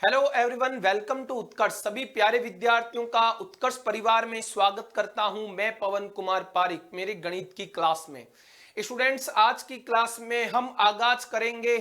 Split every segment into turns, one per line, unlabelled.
Hello everyone, welcome to उत्कर्ष। सभी प्यारे विद्यार्थियों का उत्कर्ष परिवार में स्वागत करता हूं। मैं पवन कुमार पारिक, मेरे गणित की क्लास में। स्टूडेंट्स, आज की क्लास में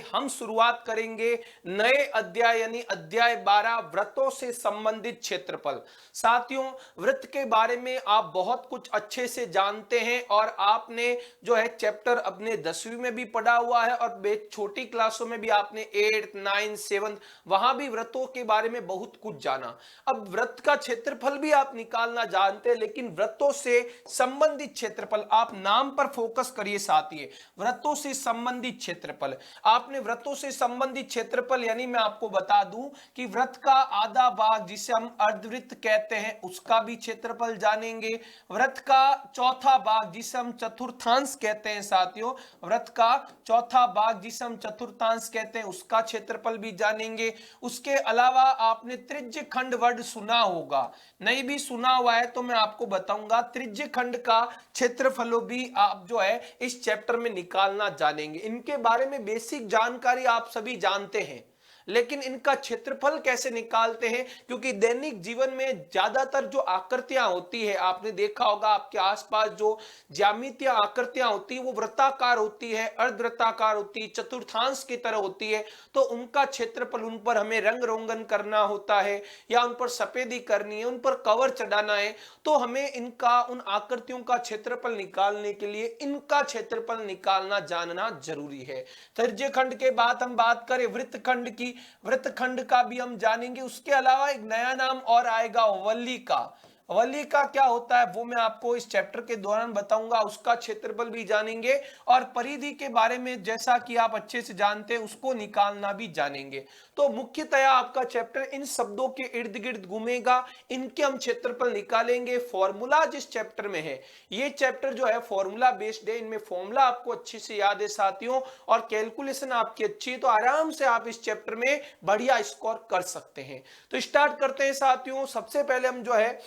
हम शुरुआत करेंगे नए अध्याय यानी अध्याय 12 व्रतों से संबंधित क्षेत्रफल। साथियों, वृत्त के बारे में आप बहुत कुछ अच्छे से जानते हैं और आपने जो है चैप्टर अपने 10वीं में भी पढ़ा हुआ है और छोटी क्लासों में भी आपने 8th 9th 7th वहां भी वृत्तों के बारे में बहुत कुछ जाना। अब वृत्त का क्षेत्रफल भी आप निकालना जानते हैं, लेकिन वृत्तों से संबंधित क्षेत्रफल आप नाम पर फोकस करिए। साथियों, वृत्तों से संबंधित क्षेत्रफल, आपने वृत्तों से संबंधित क्षेत्रफल यानी मैं आपको बता दूं कि वृत्त का आधा भाग जिसे हम अर्धवृत्त कहते हैं उसका भी क्षेत्रफल जानेंगे। वृत्त का चौथा भाग जिसे हम चतुर्थांश कहते हैं साथियों, वृत्त का चौथा भाग जिसे हम चतुर्थांश कहते हैं उसका क्षेत्रफल भी जानेंगे। उसके अलावा आपने त्रिज्य खंड वर्ड सुना होगा, नहीं भी सुना हुआ है तो मैं आपको बताऊंगा त्रिज्य खंड का क्षेत्रफलों भी आप जो है इस चैप्टर में निकालना जानेंगे। इनके बारे में बेसिक जानकारी आप सभी जानते हैं, लेकिन इनका क्षेत्रफल कैसे निकालते हैं, क्योंकि दैनिक जीवन में ज्यादातर जो आकृतियां होती है आपने देखा होगा आपके आसपास जो ज्यामितीय आकृतियां होती है वो वृत्ताकार होती है, अर्धवृत्ताकार होती है, चतुर्थांश की तरह होती है। तो उनका क्षेत्रफल, उन पर हमें रंग रोगन करना होता है या उन पर सफेदी करनी है, उन पर कवर चढ़ाना है, तो हमें इनका उन आकृतियों का क्षेत्रफल निकालने के लिए इनका क्षेत्रफल निकालना जानना जरूरी है। त्रिज्य खंड के बाद हम बात करें वृत्त खंड की, वृत्त खंड का भी हम जानेंगे। उसके अलावा एक नया नाम और आएगा वल्ली का। वल्ली का क्या होता है वो मैं आपको इस चैप्टर के दौरान बताऊंगा, उसका क्षेत्रफल भी जानेंगे और परिधि के बारे में जैसा कि आप अच्छे से जानते हैं उसको निकालना भी जानेंगे। तो मुख्यतया आपका चैप्टर इन शब्दों के इर्द गिर्द घूमेगा, इनके हम क्षेत्रफल निकालेंगे। फॉर्मूला जिस चैप्टर में है, ये चैप्टर जो है फॉर्मूला बेस्ड है, इनमें फॉर्मूला आपको अच्छे से याद है साथियों और कैलकुलेशन आपकी अच्छी है, तो आराम से आप इस चैप्टर में बढ़िया स्कोर कर सकते हैं। तो स्टार्ट करते हैं साथियों। सबसे पहले हम जो है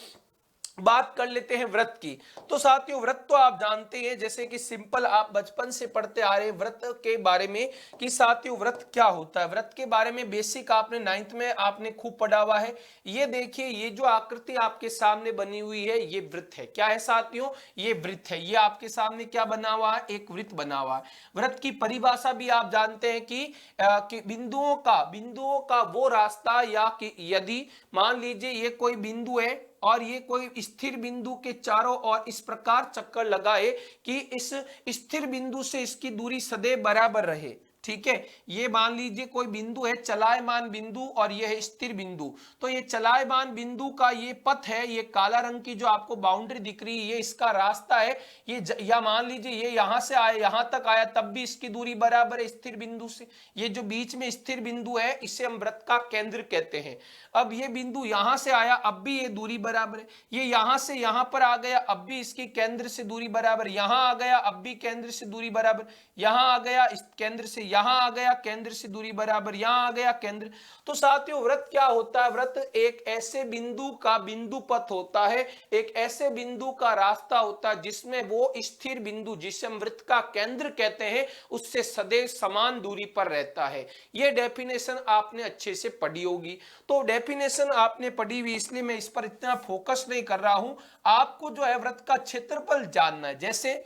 बात कर लेते हैं व्रत की। तो साथियों, व्रत तो आप जानते हैं, जैसे कि सिंपल आप बचपन से पढ़ते आ रहे हैं व्रत के बारे में कि साथियों व्रत क्या होता है। व्रत के बारे में बेसिक आपने 9th में आपने खूब पढ़ा हुआ है। ये देखिए, ये जो आकृति आपके सामने बनी हुई है ये वृत्त है। क्या है साथियों? ये वृत्त है। ये आपके सामने क्या बना हुआ है? एक वृत्त बना हुआ है। व्रत की परिभाषा भी आप जानते हैं कि बिंदुओं का वो रास्ता, या कि यदि मान लीजिए ये कोई बिंदु है और ये कोई स्थिर बिंदु के चारों ओर इस प्रकार चक्कर लगाए कि इस स्थिर बिंदु से इसकी दूरी सदैव बराबर रहे। ठीक है, ये मान लीजिए कोई बिंदु है चलायमान बिंदु और ये है स्थिर बिंदु। तो ये चलायमान बिंदु का ये पथ है, ये काला रंग की जो आपको बाउंड्री दिख रही है ये इसका रास्ता है। या मान लीजिए ये यहां से आया, यहां तक आया, तब भी इसकी दूरी बराबर है स्थिर बिंदु से। ये जो बीच में स्थिर बिंदु है इसे हम वृत्त का केंद्र कहते हैं। अब ये बिंदु यहां से आया, अब भी ये दूरी बराबर है। ये यहां से यहां पर आ गया, अब भी इसकी केंद्र से दूरी बराबर। यहां आ गया, अब भी केंद्र से दूरी बराबर। यहां आ गया, इस केंद्र से यहां आ गया, केंद्र से दूरी बराबर। यहां आ गया केंद्र। तो साथियों, व्रत क्या होता है? व्रत एक ऐसे बिंदु का बिंदु पथ होता है, एक ऐसे बिंदु का रास्ता होता है जिसमें वो स्थिर बिंदु जिसे हम वृत्त का केंद्र कहते हैं उससे सदैव समान दूरी पर रहता है। ये डेफिनेशन आपने अच्छे से पढ़ी होगी। तो डेफिनेशन आपने पढ़ी हुई, इसलिए मैं इस पर इतना फोकस नहीं कर रहा हूं। आपको जो है वृत्त का क्षेत्रफल जानना है। जैसे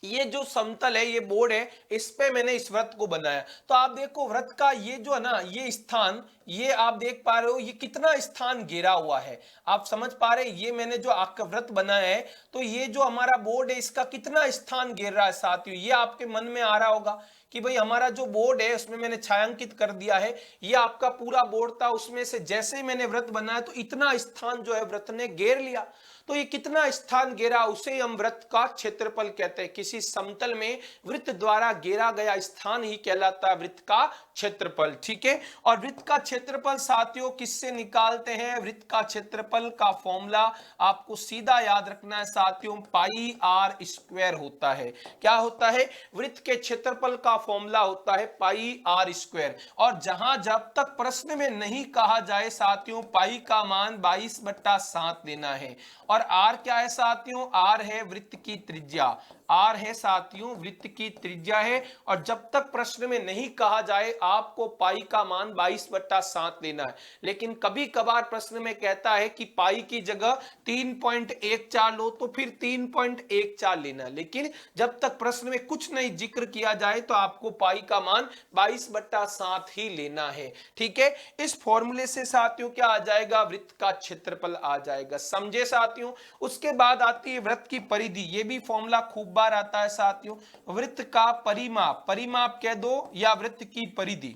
ये जो समतल है, ये बोर्ड है, इस पे मैंने इस वृत्त को बनाया। तो आप देखो वृत्त का ये जो है ना, ये स्थान, ये आप देख पा रहे हो ये कितना स्थान घेरा हुआ है। आप समझ पा रहे हैं? ये मैंने जो वृत्त बनाया है, तो ये जो हमारा बोर्ड है इसका कितना स्थान घेर रहा है साथियों, ये आपके मन में आ रहा होगा कि भाई हमारा जो बोर्ड है उसमें मैंने छायांकित कर दिया है, ये आपका पूरा बोर्ड था, उसमें से जैसे ही मैंने वृत्त बनाया तो इतना स्थान जो है वृत्त ने घेर लिया। तो ये कितना स्थान घेरा, उसे हम वृत्त का क्षेत्रफल कहते हैं। किसी समतल में वृत्त द्वारा घेरा गया स्थान ही कहलाता है वृत्त का क्षेत्रफल। ठीक है, और वृत्त का क्षेत्रफल साथियों किससे निकालते हैं? वृत्त का क्षेत्रफल का फॉर्मूला आपको सीधा याद रखना है साथियों, पाई आर स्क्वायर होता है। क्या होता है? वृत्त के क्षेत्रफल का फॉर्मूला होता है पाई आर स्क्वायर। और जहां जब तक प्रश्न में नहीं कहा जाए साथियों पाई का मान 22/7 देना है। और आर क्या है साथियों? आर है वृत्त की त्रिज्या। आर है साथियों वृत्त की त्रिज्या है। और जब तक प्रश्न में नहीं कहा जाए आपको पाई का मान 22/7 लेना है, लेकिन कभी कभार प्रश्न में कहता है कि पाई की जगह 3.14 लो तो फिर 3.14 लेना, लेकिन जब तक प्रश्न में कुछ नहीं जिक्र किया जाए तो आपको पाई का मान 22/7 ही लेना है। ठीक है, इस फॉर्मूले से साथियों क्या आ जाएगा, वृत्त का क्षेत्रफल आ जाएगा। समझे साथियों। उसके बाद आती है वृत्त की परिधि, ये भी फॉर्मूला खूब बार आता है साथियों। वृत्त का परिमाप, परिमाप कह दो या वृत्त की परिधि,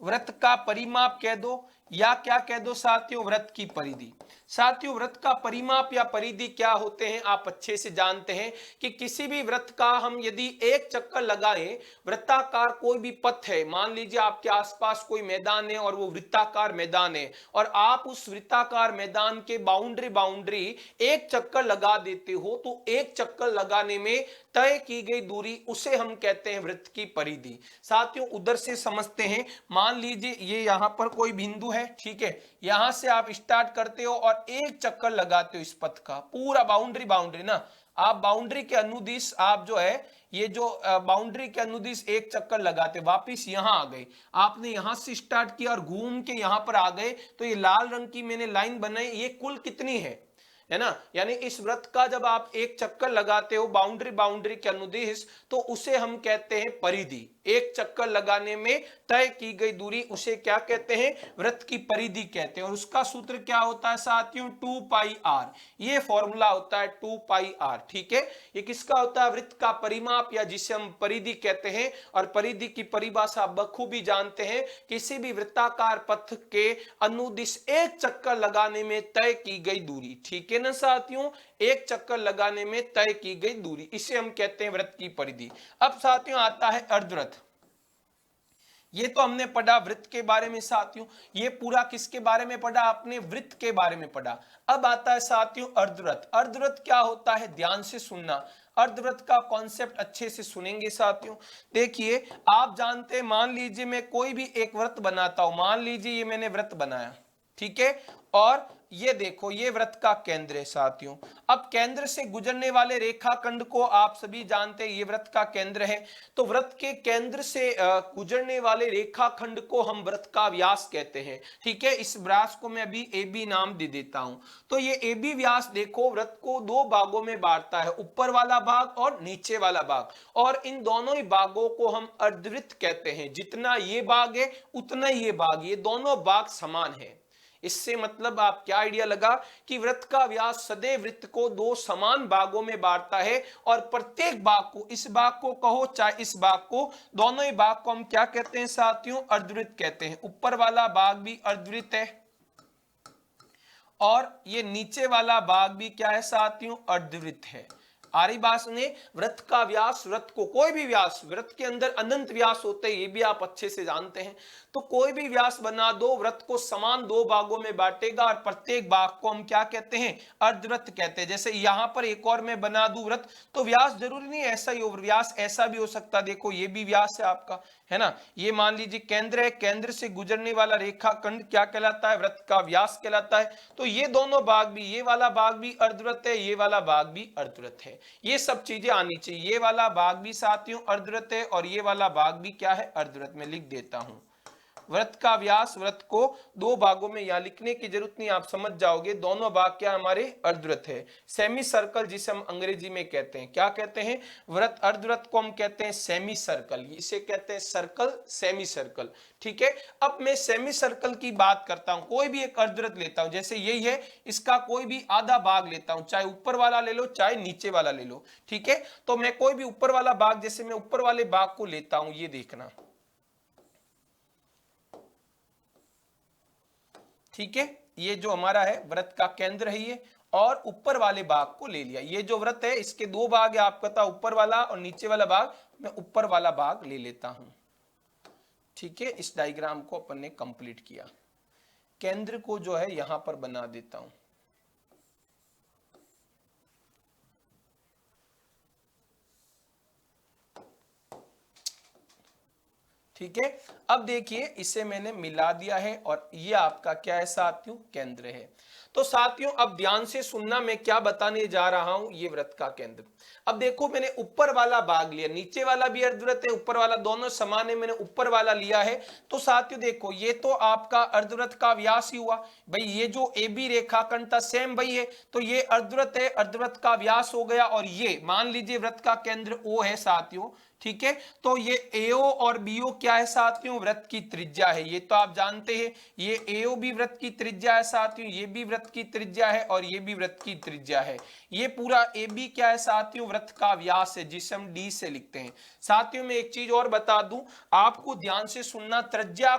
वृत्त का परिमाप कह दो या क्या कह दो साथियों, वृत्त की परिधि। साथियों वृत्त का परिमाप या परिधि क्या होते हैं आप अच्छे से जानते हैं कि किसी भी वृत्त का हम यदि एक चक्कर लगाएं, वृत्ताकार कोई भी पथ है, मान लीजिए आपके आसपास कोई मैदान है और वो वृत्ताकार मैदान है, और आप उस वृत्ताकार मैदान के बाउंड्री एक चक्कर लगा देते हो, तो एक चक्कर लगाने में तय की गई दूरी उसे हम कहते हैं वृत्त की परिधि। साथियों उधर से समझते हैं, मान लीजिए ये यहां पर कोई बिंदु है, ठीक है, यहां से आप स्टार्ट करते हो और एक चक्कर लगाते हो इस पथ का, पूरा बाउंड्री ना, आप बाउंड्री के अनुदिश आप जो है ये जो बाउंड्री के अनुदिश एक चक्कर लगाते, वापिस यहां आ गए, आपने यहां से स्टार्ट किया और घूम के यहां पर आ गए, तो ये लाल रंग की मैंने लाइन बनाई, ये कुल कितनी है ना, यानी इस वृत्त का जब आप एक चक्कर लगाते हो बाउंड्री के अनुदिश, तो उसे हम कहते हैं परिधि। एक चक्कर लगाने में तय की गई दूरी उसे क्या कहते हैं, वृत्त की परिधि कहते हैं। और उसका सूत्र क्या होता है साथियों, 2πr, ये फॉर्मूला होता है 2πr। ठीक है, ये किसका होता है, वृत्त का परिमाप या जिसे हम परिधि कहते हैं। और परिधि की परिभाषा बखूबी जानते हैं, किसी भी वृत्ताकार पथ के अनुदिश एक चक्कर लगाने में तय की गई दूरी। ठीक है ना साथियों, एक चक्कर लगाने में तय की गई दूरी, इसे हम कहते हैं वृत्त की परिधि। अब साथियों आता है अर्धवृत्त। ये तो हमने पढ़ा वृत्त के बारे में साथियों, ये पूरा किसके बारे में पढ़ा आपने, वृत्त के बारे में पढ़ा। अब आता है साथियों अर्धवृत्त। अर्धवृत्त क्या होता है, ध्यान से सुनना, अर्धवृत्त का कॉन्सेप्ट अच्छे से सुनेंगे साथियों। देखिए आप जानते हैं, मान लीजिए मैं कोई भी एक वृत्त बनाता हूं, मान लीजिए ये मैंने वृत्त बनाया, ठीक है, और ये देखो ये वृत्त का केंद्र है साथियों। अब केंद्र से गुजरने वाले रेखाखंड को आप सभी जानते हैं, ये वृत्त का केंद्र है, तो वृत्त के केंद्र से गुजरने वाले रेखाखंड को हम वृत्त का व्यास कहते हैं। ठीक है, इस व्यास को मैं अभी ए बी नाम दे देता हूं। तो ये ए बी व्यास देखो वृत्त को दो भागों में बांटता है, ऊपर वाला भाग और नीचे वाला भाग, और इन दोनों ही भागों को हम अर्धवृत्त कहते हैं। जितना ये भाग है उतना ये भाग, ये दोनों भाग समान है। इससे मतलब आप क्या आइडिया लगा कि वृत्त का व्यास सदैव वृत्त को दो समान भागों में बांटता है, और प्रत्येक भाग को, इस भाग को कहो चाहे इस भाग को, दोनों ही भाग को हम क्या कहते हैं साथियों, अर्धवृत्त कहते हैं। ऊपर वाला भाग भी अर्धवृत्त है और ये नीचे वाला भाग भी क्या है साथियों, अर्धवृत्त है। आरी बात ने, वृत्त का व्यास, वृत्त को कोई भी व्यास, वृत्त के अंदर अनंत व्यास होते हैं, ये भी आप अच्छे से जानते हैं, तो कोई भी व्यास बना दो, वृत्त को समान दो भागों में बांटेगा और प्रत्येक भाग को हम क्या कहते हैं, अर्धवृत्त कहते हैं। जैसे यहां पर एक और मैं बना दूं वृत्त, तो व्यास जरूरी नहीं ऐसा ही हो, व्यास ऐसा भी हो सकता, देखो ये भी व्यास है आपका, है ना, ये मान लीजिए केंद्र है, केंद्र से गुजरने वाला रेखाखंड क्या कहलाता है, वृत्त का व्यास कहलाता है। तो ये दोनों भाग भी, ये वाला भाग भी अर्धवृत्त है, ये वाला भाग भी अर्धवृत्त है, ये सब चीजें आनी चाहिए। ये वाला भाग भी साथियों अर्धवृत्त है और ये वाला भाग भी क्या है, अर्धवृत्त। में लिख देता हूं, वृत्त का व्यास, वृत्त को दो भागों में, यहां लिखने की जरूरत नहीं, आप समझ जाओगे, दोनों भाग क्या हमारे अर्धवृत्त है। सेमी सर्कल जिसे हम अंग्रेजी में कहते हैं, क्या कहते हैं, वृत्त, अर्धवृत्त को हम कहते हैं सेमी सर्कल, इसे कहते हैं सर्कल, सेमी सर्कल। ठीक है, अब मैं सेमी सर्कल की बात करता हूं, कोई भी एक अर्धवृत्त लेता हूं, जैसे यही है, इसका कोई भी आधा भाग लेता हूं, चाहे ऊपर वाला ले लो चाहे नीचे वाला ले लो। ठीक है, तो मैं कोई भी ऊपर वाला भाग, जैसे मैं ऊपर वाले भाग को लेता हूं, ये देखना, ठीक है, ये जो हमारा है वृत्त का केंद्र है ये, और ऊपर वाले भाग को ले लिया। ये जो वृत्त है इसके दो भाग है, आपका था ऊपर वाला और नीचे वाला भाग, मैं ऊपर वाला भाग ले लेता हूं। ठीक है, इस डायग्राम को अपन ने कंप्लीट किया, केंद्र को जो है यहां पर बना देता हूं। ठीक है, अब देखिए इसे मैंने मिला दिया है और ये आपका क्या है साथियों, केंद्र है। तो साथियों अब ध्यान से सुनना, मैं क्या बताने जा रहा हूं, ये वृत्त का केंद्र। अब देखो मैंने ऊपर वाला भाग लिया, नीचे वाला भी अर्धवृत्त है, ऊपर वाला, दोनों समान है, मैंने ऊपर वाला लिया है। तो साथियों देखो ये तो आपका अर्धवृत्त का व्यास ही हुआ भाई, ये जो ए बी रेखाखंड था सेम भाई है, तो ये अर्धवृत्त है, अर्धवृत्त का व्यास हो गया। और ये मान लीजिए वृत्त का केंद्र ओ है साथियों, ठीक है, तो ये एओ और बीओ क्या है साथियों, वृत्त की त्रिज्या है, ये तो आप जानते हैं। ये एओ भी वृत्त की त्रिज्या है साथियों, ये भी वृत्त की त्रिज्या है और ये भी वृत्त की त्रिज्या है। ये पूरा ए बी क्या है साथियों, वृत्त का व्यास है, जिसे हम डी से लिखते हैं। साथियों में एक चीज और बता दूं, आपको ध्यान से सुनना, त्रिज्या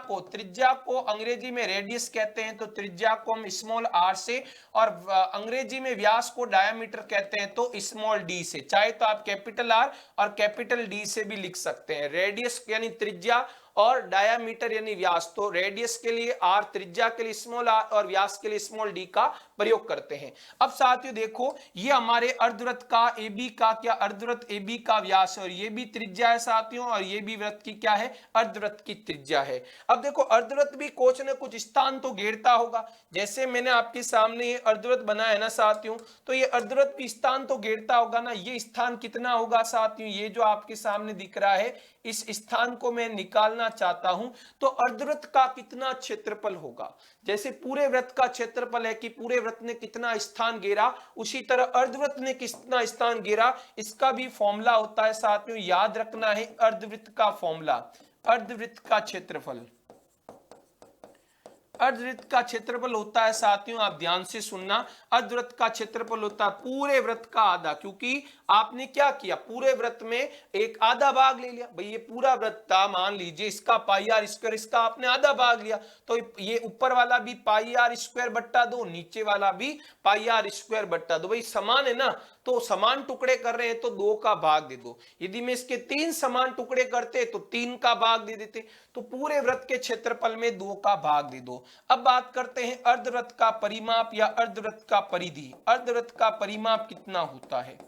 को अंग्रेजी में रेडियस कहते हैं, तो त्रिज्या को हम स्मॉल आर से, और अंग्रेजी में व्यास को डायमीटर कहते हैं, तो स्मॉल डी से। चाहे तो आप कैपिटल आर और कैपिटल डी से भी लिख सकते हैं। रेडियस यानी त्रिज्या और डायामीटर यानी व्यास, तो रेडियस के लिए आर, त्रिज्या के लिए स्मॉल आर और व्यास के लिए स्मॉल डी का प्रयोग करते हैं। अब साथियों देखो ये हमारे अर्धवृत्त का ए बी का क्या, अर्धवृत्त ए बी का व्यास है और ये भी त्रिज्या है साथियों, और ये भी वृत्त की क्या है, अर्धवृत्त की त्रिज्या है। अब देखो अर्धवृत्त भी कुछ न कुछ स्थान तो घेरता होगा, जैसे मैंने आपके सामने ये अर्धवृत्त बनाया है ना साथियों, तो ये अर्धवृत्त भी स्थान तो घेरता होगा ना। ये स्थान कितना होगा साथियों, ये जो आपके सामने दिख रहा है, इस स्थान को मैं निकालना चाहता हूं, तो अर्धवृत्त का कितना क्षेत्रफल होगा। जैसे पूरे वृत्त का क्षेत्रफल है कि पूरे वृत्त ने कितना स्थान घेरा, उसी तरह अर्धवृत्त ने कितना स्थान घेरा, इसका भी फॉर्मूला होता है साथियों, याद रखना है अर्धवृत्त का फॉर्मूला। अर्धवृत्त का क्षेत्रफल, अर्धवृत्त का क्षेत्रफल होता है साथियों, आप ध्यान से सुनना, अर्धवृत्त का क्षेत्रफल होता है पूरे वृत्त का आधा, क्योंकि आपने क्या किया, पूरे वृत्त में एक आधा भाग ले लिया भाई। ये पूरा वृत्त था, मान लीजिए इसका पाई आर स्क्वायर, इसका आपने आधा भाग लिया, तो ये ऊपर वाला भी पाई आर स्क्वायर बट्टा दो, नीचे वाला भी पाई आर स्क्वायर बट्टा दो। भाई समान है ना, तो समान टुकड़े कर रहे हैं तो 2 का भाग दे दो। यदि मैं इसके 3 समान टुकड़े करते तो 3 का भाग दे देते। तो पूरे वृत्त के क्षेत्रफल में 2 का भाग दे दो। अब बात करते हैं अर्धवृत्त का परिमाप या अर्धवृत्त का परिधि। अर्धवृत्त का परिमाप कितना होता है,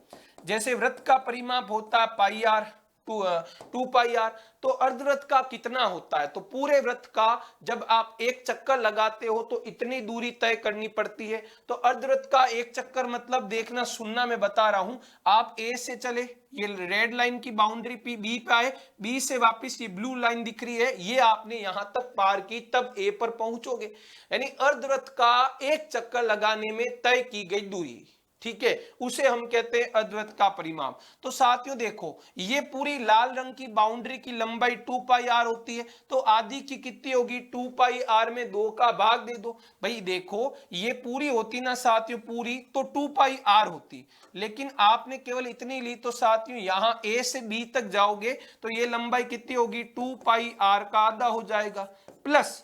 जैसे वृत्त का परिमाप होता है पाई आर, 2 पाई आर, तो अर्धवृत्त का कितना होता है, तो पूरे वृत्त का जब आप एक चक्कर लगाते हो तो इतनी दूरी तय करनी पड़ती है। तो अर्धवृत्त का एक चक्कर मतलब, देखना सुनना, मैं बता रहा हूं, आप ए से चले, ये रेड लाइन की बाउंड्री पी बी पे आए, बी से वापस ये ब्लू लाइन दिख रही है, ये आपने यहां तक पार की, तब ए पर पहुंचोगे। यानी अर्धवृत्त का एक चक्कर लगाने में तय की गई दूरी, ठीक है, उसे हम कहते हैं अर्धवृत्त का परिमाप। तो साथियों देखो ये पूरी लाल रंग की बाउंड्री की लंबाई 2 पाई आर होती है, तो आधी की कितनी होगी, 2 पाई आर में 2 का भाग दे दो। भाई देखो ये पूरी होती ना साथियों, पूरी तो 2 पाई आर होती, लेकिन आपने केवल इतनी ली, तो साथियों यहां ए से बी तक जाओगे तो ये लंबाई कितनी होगी, 2 पाई आर का आधा हो जाएगा, प्लस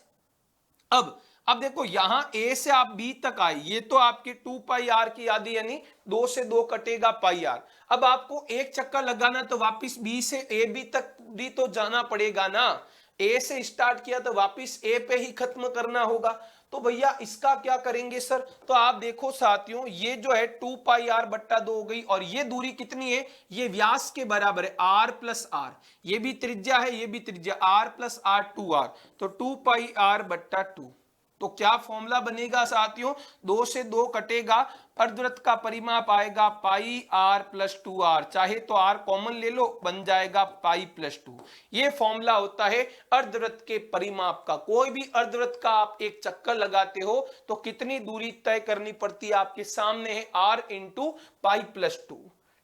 अब देखो यहां ए से आप बी तक आए, ये तो आपके 2 पाई आर की आधी, यानी 2 से 2 कटेगा पाई आर। अब आपको एक चक्कर लगाना तो वापस बी से ए बी तक भी तो जाना पड़ेगा ना, ए से स्टार्ट किया तो वापस ए पे ही खत्म करना होगा। तो भैया इसका क्या करेंगे सर, तो आप देखो साथियों ये जो है 2 पाई आर बट्टा 2 हो गई, और ये दूरी कितनी है, ये व्यास के बराबर है, आर प्लस आर, ये भी त्रिज्या है, ये भी त्रिज्या, आर प्लस आर 2 आर, तो 2 पाई आर बट्टा 2। तो क्या फॉर्मूला बनेगा साथियों, 2 से 2 कटेगा, अर्धवृत्त का परिमाप आएगा पाई आर प्लस 2 आर, चाहे तो आर कॉमन ले लो, बन जाएगा पाई प्लस 2। ये फॉर्मूला होता है अर्धवृत्त के परिमाप का। कोई भी अर्धवृत्त का आप एक चक्कर लगाते हो तो कितनी दूरी तय करनी पड़ती है, आपके सामने है आर इंटू पाई प्लस 2।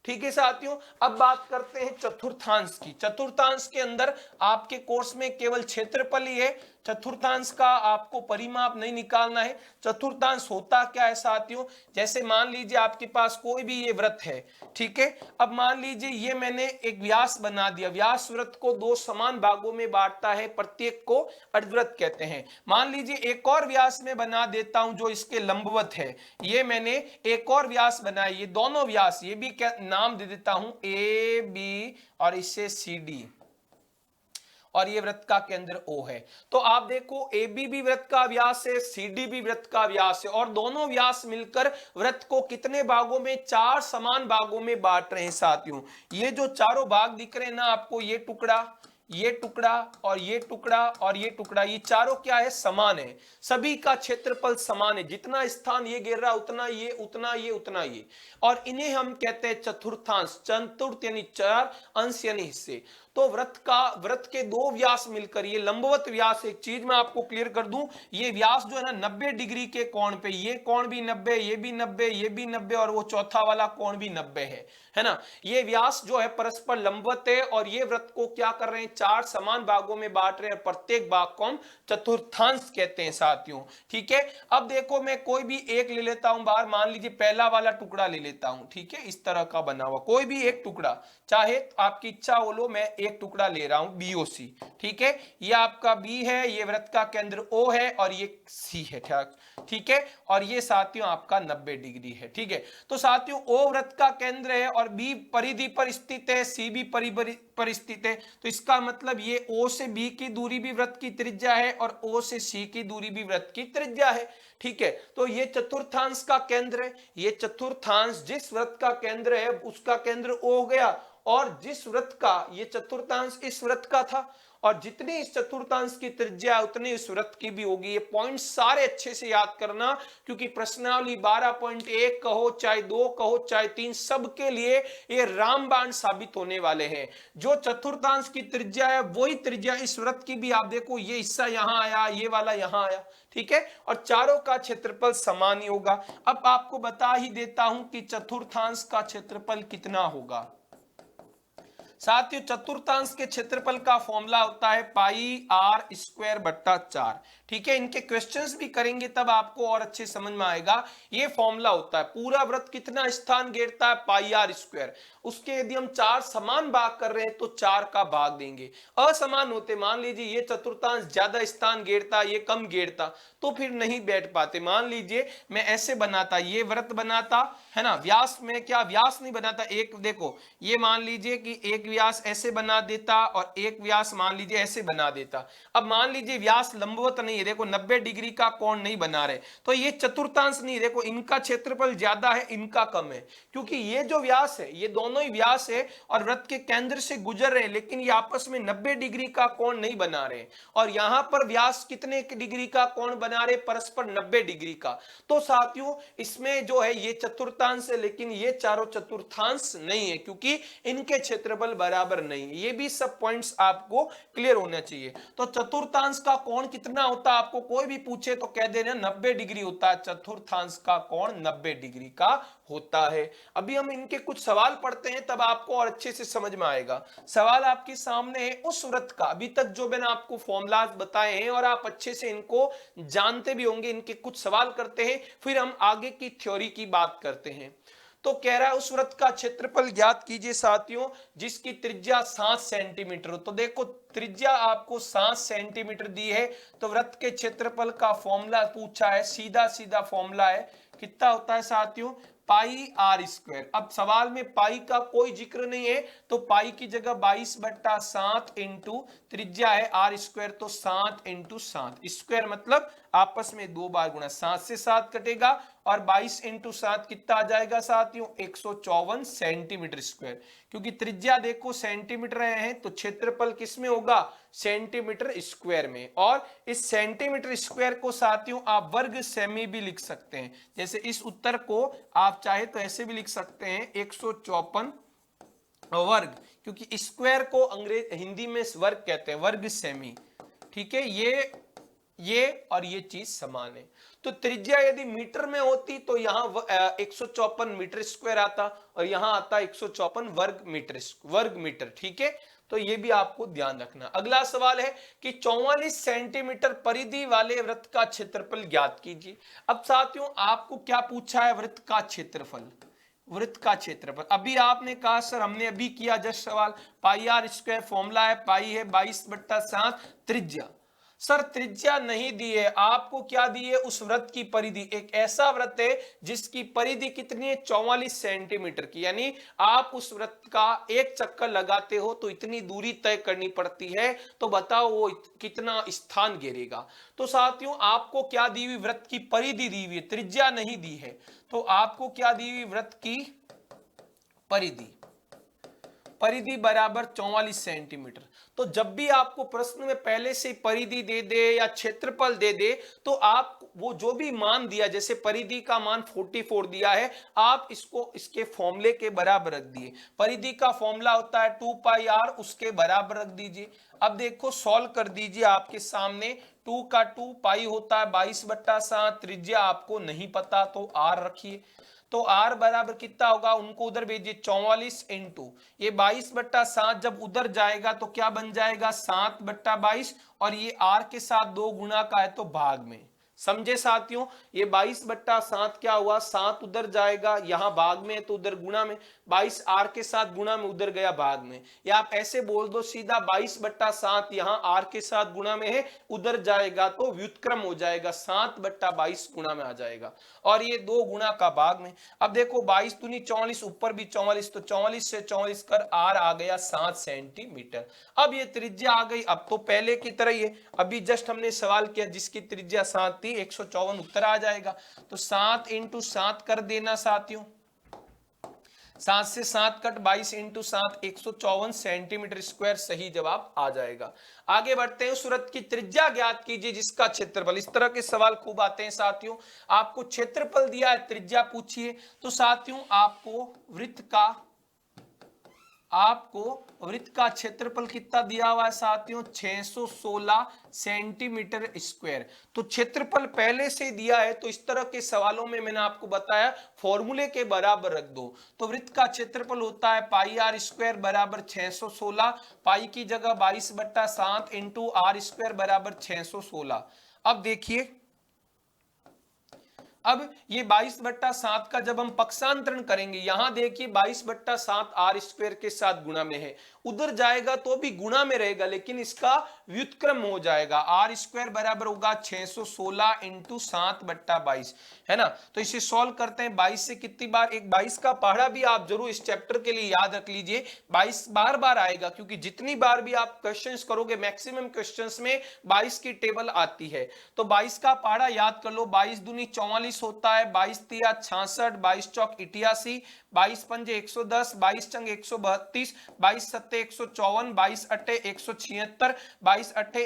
ठीक है साथियों, अब बात करते हैं चतुर्थांश की। चतुर्थांश के अंदर आपके कोर्स में केवल क्षेत्रफल ही है, चतुर्थांश का आपको परिमाप नहीं निकालना है। चतुर्थांश होता क्या है साथियों, जैसे मान लीजिए आपके पास कोई भी ये वृत्त है, ठीक है, अब मान लीजिए ये मैंने एक व्यास बना दिया, व्यास वृत्त को 2 समान भागों में बांटता है, प्रत्येक को अर्धवृत्त कहते हैं। मान लीजिए एक और व्यास में बना देता हूं जो इसके लंबवत है, ये मैंने एक और व्यास बनाया, ये दोनों व्यास, ये भी क्या नाम दे देता हूं ए बी और इससे सी डी, और ये वृत्त का केंद्र O है। तो आप देखो AB भी वृत्त का व्यास है, CD भी वृत्त का व्यास है, और दोनों व्यास मिलकर वृत्त को कितने भागों में, 4 समान भागों में बांट रहे हैं साथियों। ये जो चारों भाग दिख रहे हैं ना आपको, ये टुकड़ा, ये टुकड़ा और ये टुकड़ा और ये टुकड़ा, ये चारों क्या है, समान है। सभी का क्षेत्रफल समान है, जितना स्थान ये घेर रहा उतना ये, उतना ये, उतना ये। और इन्हें हम कहते हैं चतुर्थांश। चतुर्थ यानी चार, अंश यानी हिस्से। तो वृत्त के दो व्यास मिलकर ये लंबवत व्यास। एक चीज मैं आपको क्लियर कर दूं, ये व्यास जो है ना 90 डिग्री के कोण पे, ये कोण भी 90, ये भी 90, ये भी 90 और वो चौथा वाला कोण भी 90 है ना। ये व्यास जो है परस्पर लंबवत है और ये वृत्त को क्या कर रहे हैं, चार समान भागों में बांट रहे हैं। प्रत्येक भाग को हम चतुर्थांश कहते हैं साथियों। ठीक है, अब देखो मैं कोई भी एक ले लेता हूं बाहर, मान लीजिए पहला वाला टुकड़ा ले लेता हूं। ठीक है, इस तरह का बना हुआ कोई भी एक टुकड़ा, चाहे आपकी इच्छा हो लो, मैं एक टुकड़ा ले रहा हूं BOC। ठीक है, ये आपका B है, ये वृत्त का केंद्र O है और ये C है। ठीक है, और ये साथियों आपका 90 डिग्री है। ठीक है, तो साथियों O वृत्त का केंद्र है और B परिधि पर स्थित है, C भी परिधि पर स्थित है। तो इसका मतलब ये O से B की दूरी भी वृत्त की त्रिज्या है और O से C की दूरी भी वृत्त की त्रिज्या है। ठीक है, तो ये चतुर्थांश का केंद्र है। ये चतुर्थांश जिस वृत्त का केंद्र है उसका केंद्र O हो गया, और जिस वृत्त का ये चतुर्थांश इस वृत्त का था, और जितनी इस चतुर्थांश की त्रिज्या उतनी इस वृत्त की भी होगी। ये पॉइंट सारे अच्छे से याद करना, क्योंकि प्रश्नावली 12.1 कहो, चाहे 2 कहो, चाहे 3, सबके लिए ये रामबाण साबित होने वाले हैं। जो चतुर्थांश की त्रिज्या है वही त्रिज्या इस वृत्त की भी। आप देखो ये हिस्सा यहां आया, ये वाला यहां आया। ठीक है, और चारों का क्षेत्रफल समान ही होगा। अब आपको बता ही देता हूं कि चतुर्थांश का क्षेत्रफल कितना होगा। साथियों चतुर्थांश के क्षेत्रफल का फॉर्मूला होता है πr²/4। ठीक है, इनके क्वेश्चंस भी करेंगे तब आपको और अच्छे समझ में आएगा। ये फॉर्मूला होता है, पूरा वृत्त कितना स्थान घेरता है, πr²। उसके यदि हम चार समान भाग कर रहे हैं तो 4 का भाग देंगे। असमान होते, मान लीजिए ये चतुर्थांश ज्यादा स्थान घेरता, ये कम घेरता, तो फिर नहीं बैठ पाते। मान लीजिए मैं ऐसे बनाता, ये वृत्त बनाता है ना, व्यास में क्या व्यास नहीं बनाता, एक देखो ये मान लीजिए कि एक व्यास ऐसे बना देता और एक व्यास मान लीजिए ऐसे बना देता। अब मान लीजिए व्यास लंबवत नहीं है, देखो 90 डिग्री का कोण नहीं बना रहे, तो ये चतुर्थांश नहीं, देखो इनका क्षेत्रफल ज्यादा है, इनका कम है, क्योंकि ये जो व्यास है ये दोनों ही व्यास है और वृत्त के केंद्र से गुजर रहे हैं, लेकिन ये आपस में 90 डिग्री का कोण नहीं बना रहे। और यहां पर व्यास कितने डिग्री का कोण बना रहे, परस्पर 90 डिग्री का। तो साथियों इसमें जो है ये चतुर्थांश है, लेकिन ये चारों चतुर्थांश नहीं है, क्योंकि इनके क्षेत्रफल बराबर नहीं है। ये भी सब पॉइंट्स आपको क्लियर होना चाहिए। तो चतुर्थांश का कोण कितना होता है, आपको कोई भी पूछे तो कह देना 90 डिग्री होता है। चतुर्थांश का कोण 90 डिग्री का होता है। अभी हम इनके कुछ सवाल पढ़ते हैं, तब आपको और अच्छे से समझ में आएगा। सवाल आपके सामने है उस वृत्त का, अभी तक जो मैंने आपको फॉर्मूलाज बताए हैं और आप अच्छे से इनको जानते भी होंगे। इनके कुछ सवाल करते हैं, फिर हम आगे की थ्योरी की बात करते हैं। तो कह रहा है उस वृत्त का क्षेत्रफल ज्ञात कीजिए साथियों जिसकी त्रिज्या 7 सेंटीमीटर हो। तो देखो त्रिज्या आपको 7 सेंटीमीटर दी है, तो वृत्त के क्षेत्रफल का फॉर्मूला पूछा है, सीधा सीधा फॉर्मूला है, कितना होता है साथियों, πr²। अब सवाल में पाई का कोई जिक्र नहीं है, तो पाई की जगह 22/7 इंटू त्रिज्या है r², तो 7 इंटू 7 स्क्वायर, मतलब आपस में दो बार गुणा, 7 से 7 कटेगा और 22 इंटू 7 कितना आ जाएगा साथियों, 154 सेंटीमीटर स्क्वायर। क्योंकि त्रिज्या देखो सेंटीमीटर है, तो क्षेत्रफल किसमें होगा, सेंटीमीटर स्क्वायर में। और इस सेंटीमीटर स्क्वायर को साथियों आप वर्ग सेमी भी लिख सकते हैं। जैसे इस उत्तर को आप चाहे तो ऐसे भी लिख सकते हैं 154 वर्ग, क्योंकि स्क्वायर को हिंदी में वर्ग कहते हैं, वर्ग सेमी। ठीक है, ये और ये चीज समान है। तो त्रिज्या यदि मीटर में होती तो यहाँ 154 मीटर स्क्वायर आता और यहाँ आता 154 वर्ग मीटर। ठीक है, तो ये भी आपको ध्यान रखना। अगला सवाल है कि 44 सेंटीमीटर परिधि वाले वृत्त का क्षेत्रफल ज्ञात कीजिए। अब साथियों आपको क्या पूछा है, वृत्त का क्षेत्रफल। वृत्त का क्षेत्रफल अभी आपने कहा सर हमने अभी किया जस्ट सवाल, πr² फॉर्मूला है, पाई है 22/7, त्रिज्या। सर त्रिज्या नहीं दी है, आपको क्या दी है, उस वृत्त की परिधि। एक ऐसा वृत्त है जिसकी परिधि कितनी है, 44 सेंटीमीटर की, यानी आप उस वृत्त का एक चक्कर लगाते हो तो इतनी दूरी तय करनी पड़ती है। तो बताओ वो कितना स्थान घेरेगा। तो साथियों आपको क्या दी हुई, वृत्त की परिधि दी हुई है, त्रिज्या नहीं दी है। तो आपको क्या दी हुई, वृत्त की परिधि बराबर 44 सेंटीमीटर। तो जब भी आपको प्रश्न में पहले से परिधि दे दे या क्षेत्रफल दे दे तो आप वो जो भी मान दिया, जैसे परिधि का मान 44 दिया है, आप इसको इसके फॉर्मूले के बराबर रख दिए। परिधि का फॉर्मूला होता है 2 पाई r, उसके बराबर रख दीजिए। अब देखो सॉल्व कर दीजिए, आपके सामने 2 का 2 पाई होता है 22/7, त्रिज्या आपको नहीं पता तो r रखिए। तो r बराबर कितना होगा, उनको उधर भेजिए 44 इंटू ये 22/7, जब उधर जाएगा तो क्या बन जाएगा 7/22, और ये r के साथ 2 गुना का है तो भाग में। समझे साथियों, ये 22/7 क्या हुआ, 7 उधर जाएगा, यहां भाग में है तो उधर गुणा में, 22 r के साथ गुणा में, उधर गया भाग में। या आप ऐसे बोल दो सीधा 22/7 यहां r के साथ गुणा में है, उधर जाएगा तो व्युत्क्रम हो जाएगा, 7/22 गुणा में आ जाएगा, और ये 2 गुणा का भाग में। अब देखो 22 दूनी 44, ऊपर भी 44, तो 44 से 44 कर r आ गया 7 सेंटीमीटर। अब ये त्रिज्या आ गई, अब तो पहले की तरह ही है, अभी जस्ट हमने सवाल किया जिसकी त्रिज्या 7 थी, 154 उत्तर आ जाएगा। तो 7 इंटू 7 कर देना साथियों, 7 से 7 कट, 22 इंटू 7 154 सेंटीमीटर स्क्वायर सही जवाब आ जाएगा। आगे बढ़ते हैं, उस वृत्त की त्रिज्या ज्ञात कीजिए जिसका क्षेत्रफल। इस तरह के सवाल खूब आते हैं साथियों, आपको क्षेत्रफल दिया है, त्रिज्या पूछिए। तो साथियों आपको वृत्त का क्षेत्रफल कितना दिया हुआ है साथियों, 616 सेंटीमीटर स्क्वायर। तो क्षेत्रफल पहले से दिया है, तो इस तरह के सवालों में मैंने आपको बताया फॉर्मूले के बराबर रख दो। तो वृत्त का क्षेत्रफल होता है पाई आर स्क्वायर बराबर 616, पाई की जगह 22/7 इंटू आर स्क्वायर बराबर 616। अब देखिए, अब ये 22/7 का जब हम पक्षांतरण करेंगे, यहां देखिए 22/7 आर स्क्वायर के साथ गुणा में है, उधर जाएगा तो भी गुणा में रहेगा, लेकिन इसका व्युत्क्रम हो जाएगा, आर स्क्वायर बराबर होगा 616 इंटू 7/22, है ना। तो इसे सॉल्व करते हैं, 22 से कितनी बार, एक 22 का पहाड़ा भी आप जरूर इस चैप्टर के लिए याद रख लीजिए, 22 बार बार आएगा, क्योंकि जितनी बार भी आप क्वेश्चंस करोगे मैक्सिमम क्वेश्चंस में 22 की टेबल आती है। तो 22 का पहाड़ा याद कर लो, 22 दूनी 44 होता है, 22 तिया 66, 22 चौक 88, 22 पंजे 110, 22 चंग 132, 22 सत्ते 154, 22 अट्ठे 176, 22 अट्ठे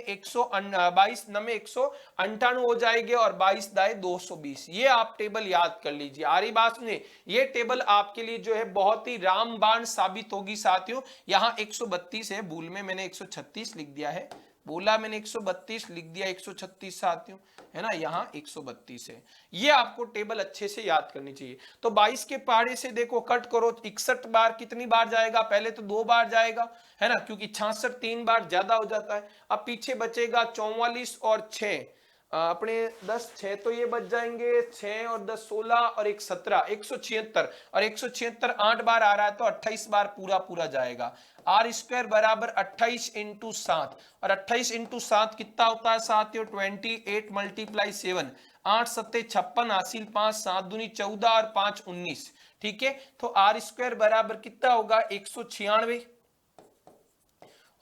22 नमे 198 हो जाएंगे, और 22 दाए 220। ये आप टेबल याद कर लीजिए। आ रही बात सुनिए, ये टेबल आपके लिए जो है बहुत ही रामबाण साबित होगी साथियों। यहाँ 132 है, भूल में मैंने 136 लिख दिया है, बोला मैंने 132 लिख दिया, 136 साथियों, है ना, यहाँ 132 है। ये आपको टेबल अच्छे से याद करनी चाहिए। तो 22 के पहाड़े से देखो कट करो, 61 बार कितनी बार जाएगा, पहले तो 2 बार जाएगा, है ना, क्योंकि 66 3 बार ज्यादा हो जाता है। अब पीछे बचेगा 44 और 6, अपने 10 6 तो ये बच जाएंगे, 6 और 10 16 और 1 17, 176, और 176 8 बार आ रहा है तो 28 बार पूरा पूरा जाएगा। आर स्क्वायर बराबर 28 इंटू 7, और 28 इंटू 7 कितना होता है साथियों, 28 मल्टीप्लाई 7, 8 सत्ते 56, हासिल 5, 7 दूनी 14 और 5 19, ठीक है। तो आर स्क्वायर बराबर कितना होगा 196,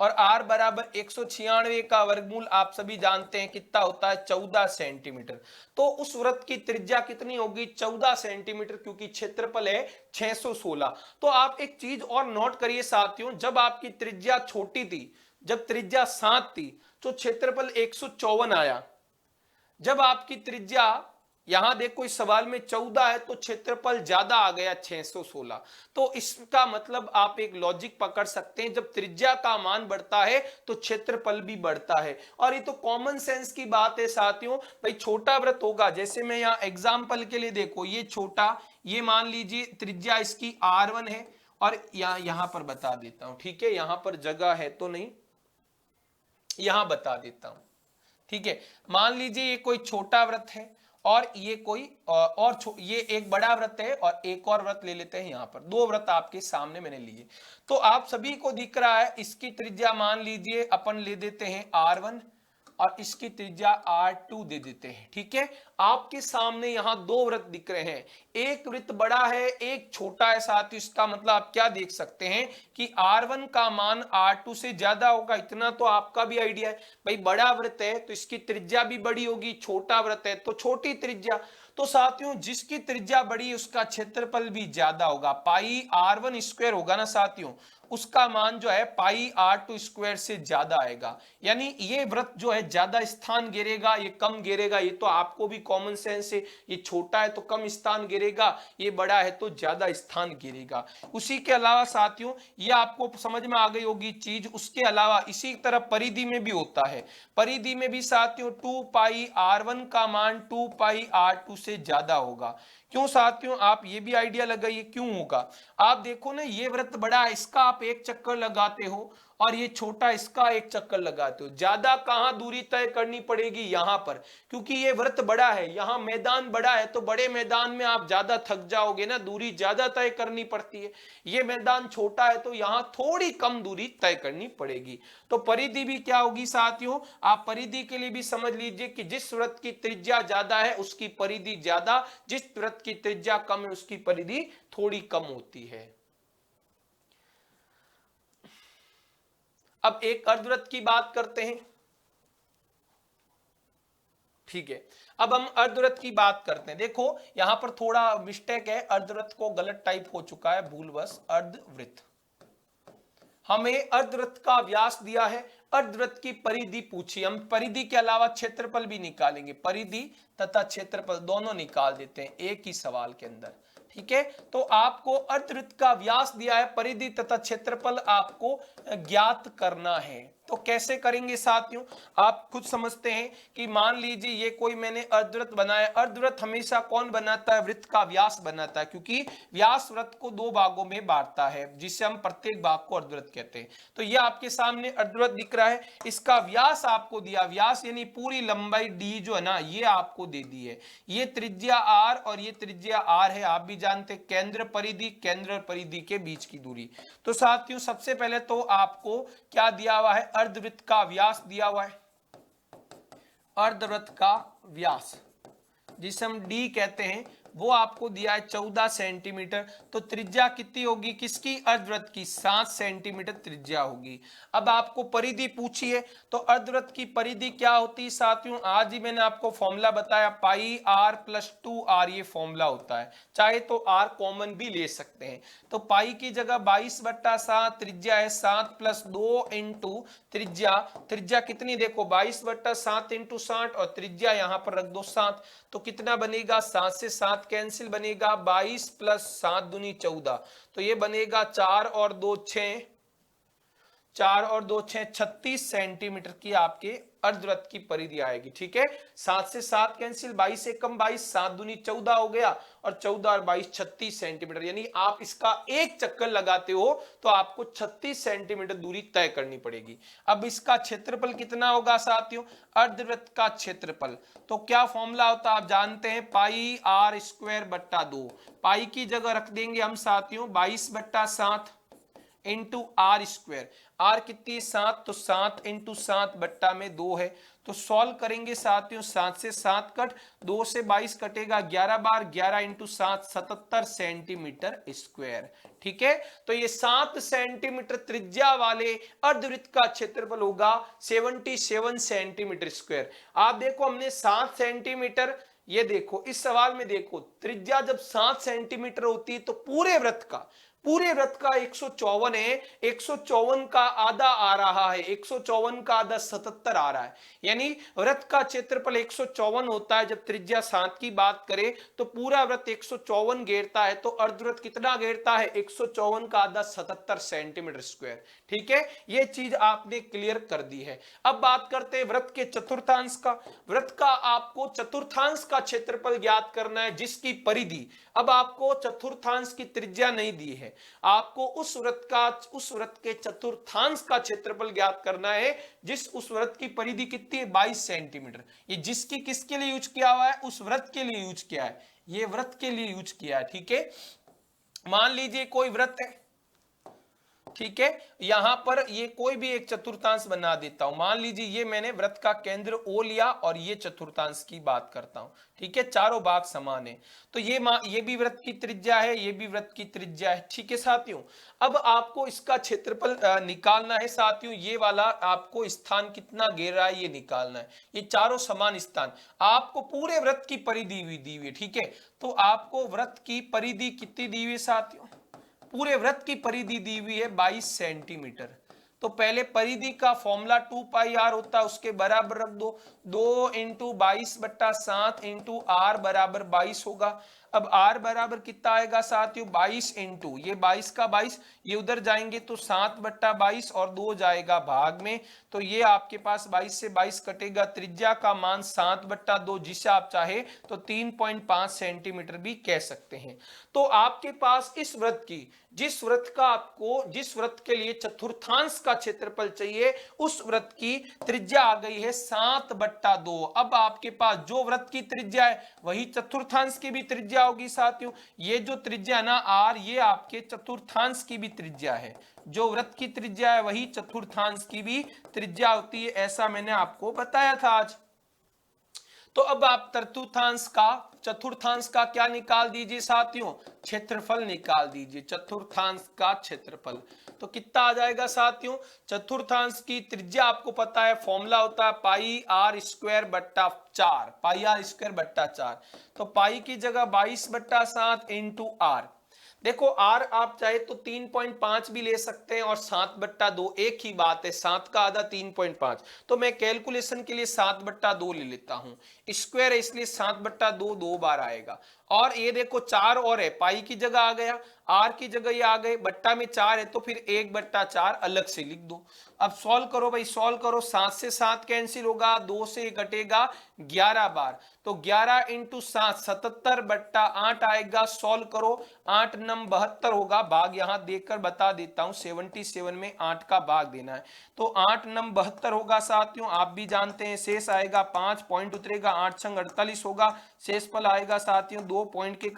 और r बराबर 196 का वर्गमूल आप सभी जानते हैं कितना होता है 14 सेंटीमीटर। तो उस वृत्त की त्रिज्या कितनी होगी 14 सेंटीमीटर, क्योंकि क्षेत्रफल है 616। तो आप एक चीज और नोट करिए साथियों, जब आपकी त्रिज्या छोटी थी, जब त्रिज्या 7 थी तो क्षेत्रफल 154 आया। जब आपकी त्रिज्या यहां देखो इस सवाल में 14 है तो क्षेत्रफल ज्यादा आ गया 616। तो इसका मतलब आप एक लॉजिक पकड़ सकते हैं, जब त्रिज्या का मान बढ़ता है तो क्षेत्रफल भी बढ़ता है। और ये तो कॉमन सेंस की बात है साथियों, भाई छोटा वृत्त होगा, जैसे मैं यहाँ एग्जाम्पल के लिए देखो, ये छोटा, ये मान लीजिए त्रिज्या इसकी R1 है, और यहां पर बता देता हूं, ठीक है, यहां पर जगह है तो नहीं, यहां बता देता हूं, ठीक है। मान लीजिए ये कोई छोटा वृत्त है, और ये कोई ये एक बड़ा वृत्त है, और एक और वृत्त ले लेते हैं। यहाँ पर 2 वृत्त आपके सामने मैंने लिए, तो आप सभी को दिख रहा है, इसकी त्रिज्या मान लीजिए अपन ले देते हैं R1, और इसकी त्रिज्या R2 दे देते हैं, ठीक है। आपके सामने यहाँ 2 वृत्त दिख रहे हैं, एक वृत्त बड़ा है एक छोटा है साथ, इसका मतलब आप क्या देख सकते हैं कि R1 का मान R2 से ज्यादा होगा, इतना तो आपका भी आइडिया है। भाई बड़ा वृत्त है तो इसकी त्रिज्या भी बड़ी होगी, छोटा वृत्त है तो छोटी त्रिज्या। तो साथियों जिसकी त्रिज्या बड़ी उसका क्षेत्रफल भी ज्यादा होगा। पाई r1 स्क्वायर होगा ना साथियों, उसका मान जो है पाई r2 स्क्वायर से ज्यादा आएगा। यानी ये वृत्त जो है ज्यादा स्थान घेरेगा, ये कम घेरेगा। ये तो आपको भी कॉमन सेंस है, ये छोटा है तो कम स्थान घेरेगा, ये बड़ा है तो ज्यादा स्थान घेरेगा। उसी के अलावा साथियों ये आपको समझ में आ गई होगी चीज। उसके अलावा इसी तरह परिधि में भी होता है। परिधि में भी साथियों 2 पाई r1 का मान 2 पाई r2 से ज्यादा होगा। क्यों साथियों, आप ये भी आइडिया लगाइए क्यों होगा। आप देखो ना, ये वृत्त बड़ा है, इसका आप एक चक्कर लगाते हो, और ये छोटा इसका एक चक्कर लगाते हो। ज्यादा कहां दूरी तय करनी पड़ेगी, यहां पर, क्योंकि ये वृत्त बड़ा है, यहां मैदान बड़ा है, तो बड़े मैदान में आप ज्यादा थक जाओगे ना, दूरी ज्यादा तय करनी पड़ती है। ये मैदान छोटा है तो यहां थोड़ी कम दूरी तय करनी पड़ेगी। तो परिधि भी क्या होगी साथियों, आप परिधि के लिए भी समझ लीजिए कि जिस वृत्त की त्रिज्या ज्यादा है उसकी परिधि ज्यादा, जिस वृत्त की त्रिज्या कम है उसकी परिधि थोड़ी कम होती है। अब एक अर्धवृत्त की बात करते हैं। ठीक है, अब हम अर्धवृत्त की बात करते हैं। देखो यहां पर थोड़ा मिस्टेक है, अर्धवृत्त को गलत टाइप हो चुका है भूलवश। अर्धवृत्त, हमें अर्धवृत्त का व्यास दिया है, अर्धवृत्त की परिधि पूछी। हम परिधि के अलावा क्षेत्रफल भी निकालेंगे, परिधि तथा क्षेत्रफल दोनों निकाल देते हैं एक ही सवाल के अंदर। ठीक है, तो आपको अर्धवृत्त का व्यास दिया है, परिधि तथा क्षेत्रफल आपको ज्ञात करना है। तो कैसे करेंगे साथियों, आप खुद समझते हैं कि मान लीजिए ये कोई मैंने अर्धवृत्त बनाया। अर्धवृत्त हमेशा कौन बनाता है, वृत्त का व्यास बनाता है, क्योंकि व्यास वृत्त को दो भागों में बांटता है, जिससे हम प्रत्येक भाग को अर्धवृत्त कहते हैं। तो ये आपके सामने अर्धवृत्त दिख रहा है, इसका व्यास आपको दिया, व्यास यानी पूरी लंबाई d जो है ना, ये आपको दे दी है। ये त्रिज्या r और ये त्रिज्या r है। आप भी जानते हैं केंद्र परिधि, केंद्र परिधि के बीच की दूरी। तो साथियों सबसे पहले तो आपको क्या दिया हुआ है, अर्धवृत्त का व्यास दिया हुआ है। अर्धवृत्त का व्यास जिसे हम d कहते हैं, वो आपको दिया है 14 सेंटीमीटर। तो त्रिज्या कितनी होगी किसकी, अर्धवृत्त की, 7 सेंटीमीटर त्रिज्या होगी। अब आपको परिधि पूछी है, तो अर्धवृत्त की परिधि क्या होती है साथियों, आज ही मैंने आपको फॉर्मूला बताया, पाई r प्लस 2r, ये फॉर्मूला होता है। चाहे तो r कॉमन भी ले सकते हैं। तो पाई की जगह 22/7, त्रिज्या है 7 प्लस 2 इंटू त्रिज्या, त्रिज्या कितनी देखो 22/7 इंटू 60, और त्रिज्या यहां पर रख दो 7। तो कितना बनेगा, 7 से 7 कैंसिल, बनेगा 22 प्लस 7 दूनी 14। तो ये बनेगा 4 और 2 6, 4 और 2 6, 36 सेंटीमीटर की आपके अर्धवृत्त की परिधि आएगी। ठीक है, 7 से 7 कैंसिल, 22 से कम 22, 7 दूनी 14 हो गया, और 14 और 22 36 सेंटीमीटर। यानी आप इसका एक चक्कर लगाते हो तो आपको 36 सेंटीमीटर दूरी तय करनी पड़ेगी। अब इसका क्षेत्रफल कितना होगा साथियों, अर्धवृत्त का क्षेत्रफल, तो क्या फॉर्मूला होता है आप जानते हैं, पाई r स्क्वायर बट्टा 2। पाई की जगह रख देंगे हम साथियों 22/7 इंटू आर स्क्वायर। आर कितनी 7, तो 7 इंटू 7 बट्टा में 2 है। तो सॉल्व करेंगे साथियों, 7 से 7 कट, 2 से 22 कटेगा 11 बार, 11 इंटू 7 77 सेंटीमीटर स्क्वायर। ठीक है, तो ये 7 सेंटीमीटर त्रिज्या वाले अर्धवृत्त का क्षेत्रफल होगा 77 सेंटीमीटर स्क्वायर। आप देखो हमने 7 सेंटीमीटर, ये देखो इस सवाल में देखो त्रिज्या जब 7 सेंटीमीटर होती है तो पूरे वृत्त का 154 है, 154 का आधा आ रहा है, 154 का आधा 77 आ रहा है। यानी वृत्त का क्षेत्रफल 154 होता है। जब त्रिज्या 7 की बात करें तो पूरा वृत्त 154 घेरता है, तो अर्धवृत्त कितना घेरता है, 154 का आधा 77 सेंटीमीटर स्क्वायर। ठीक है, ये चीज आपने क्लियर कर दी है। अब बात करते हैं वृत्त के चतुर्थांश का। वृत्त का आपको चतुर्थांश का क्षेत्रफल ज्ञात करना है, जिसकी परिधि, अब आपको चतुर्थांश की त्रिज्या नहीं दी है, आपको उस वृत्त के चतुर्थांश का क्षेत्रफल ज्ञात करना है, उस वृत्त की परिधि कितनी है 22 सेंटीमीटर। ये जिसकी किसके लिए यूज किया हुआ है, उस वृत्त के लिए यूज किया है, ये वृत्त के लिए यूज किया है। ठीक है, मान लीजिए कोई वृत्त है, ठीक है, यहां पर ये कोई भी एक चतुर्थांश बना देता हूं। मान लीजिए ये मैंने वृत्त का केंद्र O लिया और ये चतुर्थांश की बात करता हूं। ठीक है, चारों भाग समान है, तो ये भी वृत्त की त्रिज्या है, ये भी वृत्त की त्रिज्या है। ठीक है साथियों, अब आपको इसका क्षेत्रफल निकालना है साथियों। ये वाला आपको स्थान कितना घेर रहा है ये निकालना है। ये चारों समान स्थान, आपको पूरे वृत्त की परिधि दी हुई है। ठीक है, तो आपको वृत्त की परिधि कितनी दी हुई है साथियों? पूरे वृत्त की परिधि दी हुई है 22 सेंटीमीटर। तो पहले परिधि का फॉर्मूला 2 पाई आर होता है, उसके बराबर रख दो। 2 इंटू 22/7 इंटू आर बराबर 22 होगा। अब आर बराबर कितना आएगा साथियों? 22 इंटू ये 22 का 22, ये उधर जाएंगे तो 7/22 और 2 जाएगा भाग में, तो ये आपके पास 22 से 22 कटेगा। त्रिज्या का मान 7/2, जिसे आप चाहे तो 3.5 सेंटीमीटर भी कह सकते हैं। तो आपके पास इस वृत्त की, जिस वृत्त के लिए चतुर्थांश का क्षेत्रफल चाहिए, उस वृत्त की त्रिज्या आ गई है 7/2। अब आपके पास जो वृत्त की त्रिज्या है वही चतुर्थांश की भी त्रिज्या होगी साथियों। ये जो त्रिज्या ना आर, ये आपके चतुर्थांश की भी त्रिज्या है। जो वृत्त की त्रिज्या है वही चतुर्थांश की भी त्रिज्या होती है, ऐसा मैंने आपको बताया था आज। तो अब आप चतुर्थांश का क्या निकाल दीजिए साथियों? क्षेत्रफल निकाल दीजिए, चतुर्थांश का क्षेत्रफल। तो कितना आ जाएगा साथियों? चतुर्थांश की त्रिज्या आपको पता है, फॉर्मूला होता है पाई आर स्क्वायर बट्टा 4, पाई आर स्क्वायर बट्टा 4। तो पाई की जगह 22/7 इंटू आर। देखो आर आप चाहे तो 3.5 भी ले सकते हैं और 7/2 एक ही बात है, 7 का आधा 3.5। तो मैं कैलकुलेशन के लिए 7/2 ले लेता हूं, स्क्वायर है इसलिए 7/2 दो बार आएगा। और ये देखो 4 और है, पाई की जगह आ गया, आर की जगह ये आ गए, बट्टा में 4 है तो फिर 1/4 अलग से लिख दो। अब सॉल्व करो भाई, सॉल्व करो। 7 से 7 कैंसिल होगा, 2 से कटेगा 11 बार, तो 11 इंटू 7 77/8 आएगा। सॉल्व करो, 8 नम 72 होगा, भाग यहां देखकर बता देता हूं, 77 में 8 का भाग देना है, तो 8 नम 72 होगा साथियों। आप भी जानते हैं शेष आएगा 5, पॉइंट उतरेगा, 8 छंग 48 होगा, शेष फल आएगा साथियों 2 पॉइंट के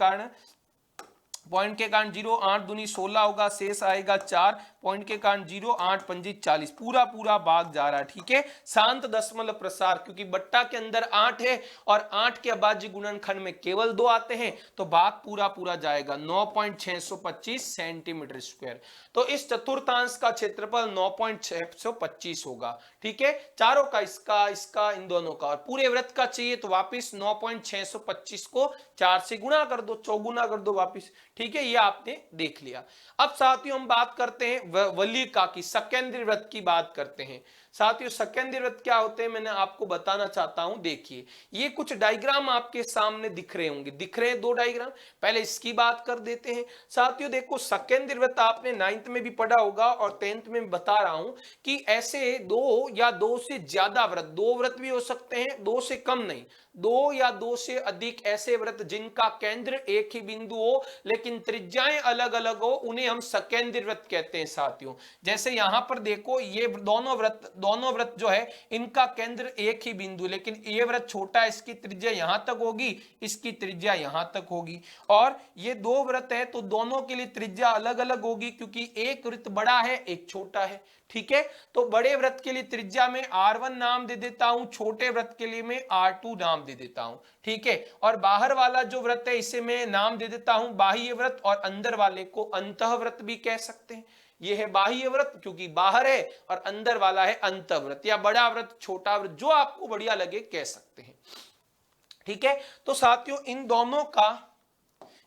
कारण 0, 8 दूनी 16 होगा, शेष आएगा 4, पॉइंट के कारण 0, 8 पंजी 40, पूरा भाग जा रहा है। ठीक है, शांत दशमलव प्रसार, क्योंकि बट्टा के अंदर 8 है और 8 के अभाज्य गुणनखंड में केवल 2 आते हैं, तो भाग पूरा जाएगा 9.625 सेंटीमीटर स्क्वायर। तो इस चतुर्थांश का क्षेत्रफल 9.625 होगा। ठीक है, चारों का, इसका इन दोनों का, और पूरे वृत्त का चाहिए तो वापिस 9.625 को 4 से गुणा कर दो, चौगुना कर दो वापिस। ठीक है, ये आपने देख लिया। अब साथियों हम बात करते हैं वलिका की, सकेंद्रीय वृत्त की बात करते हैं। साथियों सकेंद्रीय वृत्त क्या होते हैं मैंने आपको बताना चाहता हूं। देखिए ये कुछ डायग्राम आपके सामने दिख रहे होंगे, दिख रहे हैं 2 डायग्राम, पहले इसकी बात कर देते हैं। साथियों देखो सकेंद्रीय वृत्त आपने 9th में भी पढ़ा होगा और 10th में बता रहा हूं कि ऐसे 2 या 2 से ज्यादा वृत्त, 2 वृत्त भी हो सकते हैं, 2 से कम नहीं, 2 या 2 से अधिक ऐसे वृत्त जिनका केंद्र एक ही बिंदु हो लेकिन त्रिज्याएं अलग अलग हो, उन्हें हम सकेंद्रीय वृत्त कहते हैं साथियों। जैसे यहां पर देखो ये दोनों वृत्त जो है इनका केंद्र एक ही बिंदु, लेकिन ये वृत्त छोटा है, इसकी त्रिज्या यहां तक होगी, इसकी त्रिज्या यहां तक होगी। और ये 2 वृत्त है तो दोनों के लिए त्रिज्या अलग अलग होगी, क्योंकि एक वृत्त बड़ा है एक छोटा है। ठीक है, तो बड़े वृत्त के लिए त्रिज्या में R1 नाम दे देता हूं, छोटे वृत्त के लिए मैं R2 नाम दे देता हूं। ठीक है, और बाहर वाला जो वृत्त है इसे मैं नाम दे देता हूं बाह्य वृत्त, और अंदर वाले को अंतःवृत्त भी कह सकते हैं। ये है बाह्य वृत्त क्योंकि बाहर है, और अंदर वाला है अंतःवृत्त या बड़ा वृत्त, छोटा वृत्त, जो आपको बढ़िया लगे कह सकते हैं। ठीक है, तो साथियों इन दोनों का,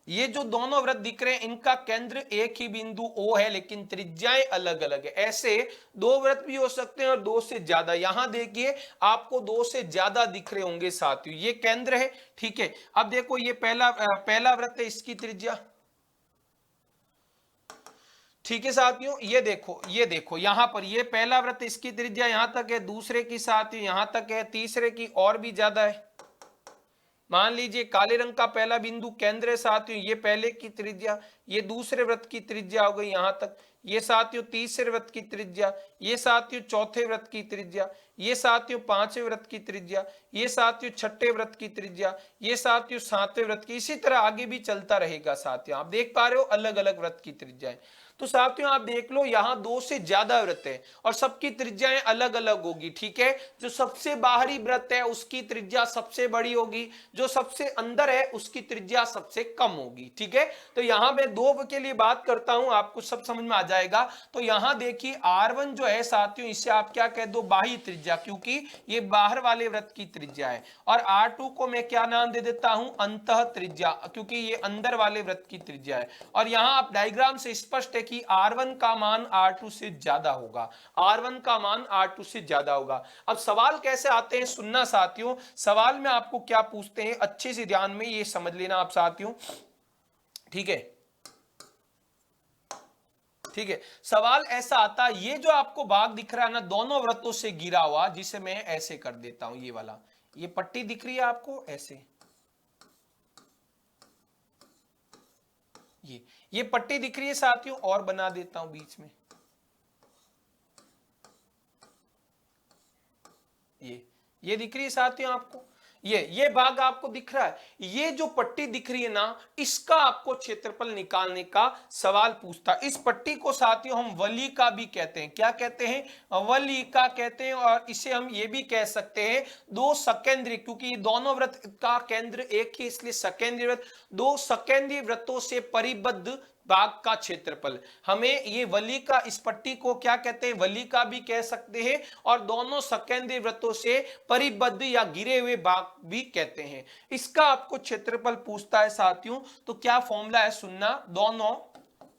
ये जो दोनों वृत्त दिख रहे हैं इनका केंद्र एक ही बिंदु O है, लेकिन त्रिज्याएं अलग अलग है। ऐसे 2 वृत्त भी हो सकते हैं और 2 से ज्यादा, यहां देखिए आपको 2 से ज्यादा दिख रहे होंगे साथियों, ये केंद्र है। ठीक है, अब देखो ये पहला वृत्त है, इसकी त्रिज्या, ठीक है साथियों, ये देखो यहां पर ये पहला वृत्त, इसकी त्रिज्या यहां तक है, दूसरे की साथियों यहां तक है, तीसरे की और भी ज्यादा है। मान लीजिए काले रंग का पहला बिंदु केंद्र है साथियों, ये पहले की त्रिज्या, ये दूसरे वृत्त की त्रिज्या हो गई यहां तक, ये साथियों तीसरे वृत्त की त्रिज्या, ये साथियों चौथे वृत्त की त्रिज्या, ये साथियों पांचवें वृत्त की त्रिज्या, ये साथियों छठे वृत्त की त्रिज्या, ये साथियों सातवें वृत्त की, इसी तरह आगे भी चलता रहेगा साथियों। आप देख पा रहे हो अलग अलग वृत्त की त्रिज्याएं। तो साथियों आप देख लो यहाँ दो से ज्यादा वृत्त है और सबकी त्रिज्याएं अलग अलग होगी, ठीक है। जो सबसे बाहरी वृत्त है उसकी त्रिज्या सबसे बड़ी होगी, जो सबसे अंदर है उसकी त्रिज्या सबसे कम होगी, ठीक है। तो यहाँ मैं दो के लिए बात करता हूं, आपको सब समझ में आ जाएगा। तो यहाँ देखिए R1 जो है साथियों, इसे आप क्या कह दो, बाह्य त्रिज्या, क्योंकि ये बाहर वाले वृत्त की त्रिज्या है। और R2 को मैं क्या नाम दे देता हूं, अंतः त्रिज्या, क्योंकि ये अंदर वाले वृत्त की त्रिज्या है। और यहाँ आप डायग्राम से स्पष्ट है कि R1 का मान R2 से ज्यादा होगा, R1 का मान R2 से ज्यादा होगा। अब सवाल कैसे आते हैं सुनना साथियों, सवाल में आपको क्या पूछते हैं अच्छे से ध्यान में ये समझ लेना आप साथियों, ठीक है। ठीक है, सवाल ऐसा आता है, ये जो आपको भाग दिख रहा है ना दोनों वृत्तों से घिरा हुआ, जिसे मैं ऐसे कर देता हूं, ये वाला, ये पट्टी दिख रही है आपको ऐसे, ये पट्टी दिख रही है साथियों, और बना देता हूं बीच में, ये दिख रही है साथियों आपको, ये भाग आपको दिख रहा है, ये जो पट्टी दिख रही है ना, इसका आपको क्षेत्रफल निकालने का सवाल पूछता है। इस पट्टी को साथियों हम वलिका भी कहते हैं, क्या कहते हैं, वलिका कहते हैं। और इसे हम ये भी कह सकते हैं दो सकेंद्रीय, क्योंकि दोनों वृत्त का केंद्र एक ही, इसलिए सकेंद्रीय वृत्त, दो सकेंद्रीय वृत्तों से परिबद्ध भाग का क्षेत्रफल। हमें ये वलिका, इस पट्टी को क्या कहते हैं, वलिका भी कह सकते हैं, और दोनों सकेंद्रीय वृत्तों से परिबद्ध या घिरे हुए भाग भी कहते हैं। इसका आपको क्षेत्रफल पूछता है साथियों, तो क्या फॉर्मूला है सुनना, दोनों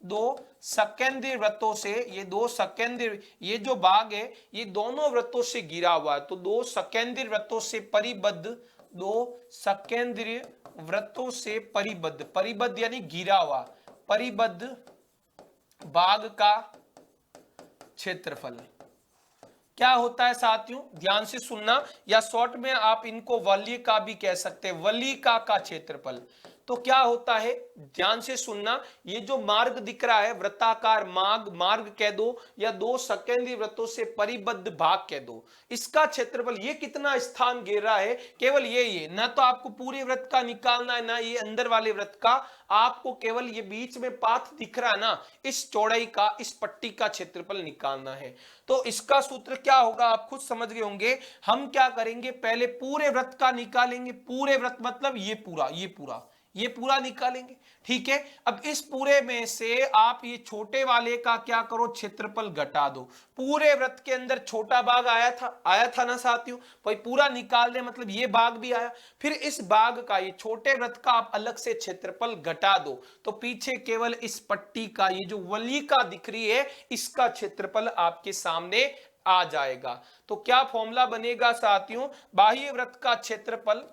दो सकेंद्रीय वृत्तों से, ये दो सकेंद्रीय, ये जो भाग है ये दोनों वृत्तों से घिरा हुआ है, तो दो सकेंद्रीय वृत्तों से परिबद्ध, दो सकेंद्रीय वृत्तों से परिबद्ध, परिबद्ध यानी घिरा हुआ, परिबद्ध भाग का क्षेत्रफल क्या होता है साथियों, ध्यान से सुनना, या शॉर्ट में आप इनको वलिका भी कह सकते हैं, वलिका का क्षेत्रफल। तो क्या होता है, ध्यान से सुनना, ये जो मार्ग दिख रहा है वृत्ताकार मार्ग कह दो, या दो सकेंद्रीय वृत्तों से परिबद्ध भाग कह दो, इसका क्षेत्रफल, ये कितना स्थान घेर रहा है, केवल ये ना तो आपको पूरे वृत्त का निकालना है, ना ये अंदर वाले वृत्त का, आपको केवल ये बीच में पाथ दिख रहा है ना, इस चौड़ाई का, इस पट्टी का क्षेत्रफल निकालना है। तो इसका सूत्र क्या होगा आप खुद समझ गए होंगे। हम क्या करेंगे, पहले पूरे वृत्त का निकालेंगे, पूरे वृत्त मतलब ये पूरा निकालेंगे, ठीक है। अब इस पूरे में से आप ये छोटे वाले का क्या करो, क्षेत्रफल घटा दो। पूरे वृत्त के अंदर छोटा भाग आया था ना साथियों, भाई पूरा निकाल दे मतलब ये भाग भी आया, फिर इस भाग का, ये छोटे वृत्त का आप अलग से क्षेत्रफल घटा दो, तो पीछे केवल इस पट्टी का, ये जो वलिका दिख रही है, इसका क्षेत्रफल आपके सामने आ जाएगा। तो क्या फॉर्मूला बनेगा साथियों, बाह्य वृत्त का क्षेत्रफल,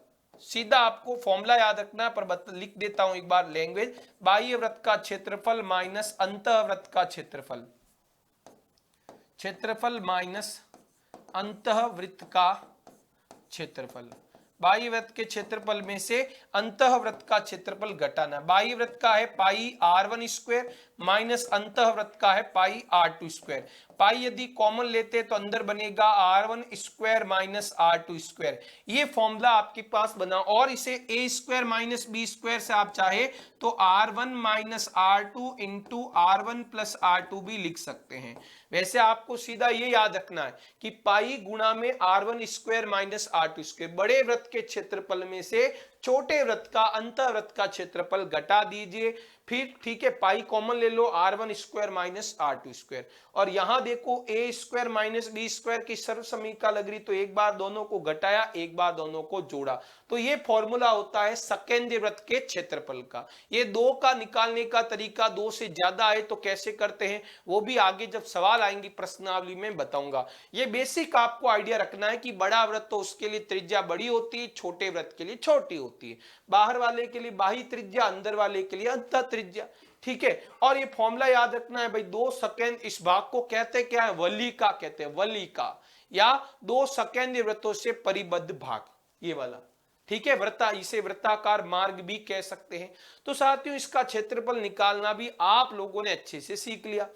सीधा आपको फॉर्मूला याद रखना है, पर लिख देता हूं एक बार लैंग्वेज, बाह्य वृत्त का क्षेत्रफल माइनस अंतः वृत्त का क्षेत्रफल, क्षेत्रफल माइनस अंतः वृत्त का क्षेत्रफल, बाह्य वृत्त के क्षेत्रफल में से अंतः वृत्त का क्षेत्रफल घटाना। बाह्य वृत्त का है पाई R1 स्क्वायर माइनस अंतः वृत्त का है पाई R2 स्क्वायर। पाई यदि कॉमन लेते तो अंदर बनेगा R1 square minus R2 square, ये फॉर्मूला आपके पास बना। और इसे a square minus b square से आप चाहे तो R1 minus R2 into R1 plus R2 भी लिख सकते हैं। वैसे आपको सीधा ये याद रखना है कि पाई गुणा में R1 square minus R2 square, बड़े वृत्त के क्षेत्रफल में से छोटे वृत्त का, अंतः वृत्त का क्षेत्रफल घटा दीजिए, फिर ठीक है पाई कॉमन ले लो, R1 square minus R2 square. और यहां देखो a square minus b square की सर्व समीकरण लग रही, तो एक बार दोनों को घटाया, एक बार दोनों को जोड़ा, तो ये फॉर्मूला होता है सकेंद्रीय वृत्त के क्षेत्रफल का। ये दो का निकालने का तरीका, दो से ज्यादा आए तो कैसे करते हैं वो भी आगे जब सवाल आएंगे प्रश्नावली में बताऊंगा। ये बेसिक आपको आइडिया रखना है कि बड़ा वृत्त तो उसके लिए त्रिज्या बड़ी होती है, छोटे वृत्त के लिए छोटी होती है, बाहर वाले के लिए बाह्य त्रिज्या, अंदर वाले के लिए अंतः त्रिज्या, ठीक है। और ये फॉर्मूला याद रखना है भाई, दो सेकेंड, इस भाग को कहते क्या है, वलिका कहते हैं, वलिका, या दो सेकेंड वृत्तों से परिबद्ध भाग, ये वाला, ठीक है। वृत्ता, इसे वृत्ताकार मार्ग भी कह सकते हैं। तो साथियों इसका क्षेत्रफल निकालना भी आप लोगों ने अच्छे से सीख लिया,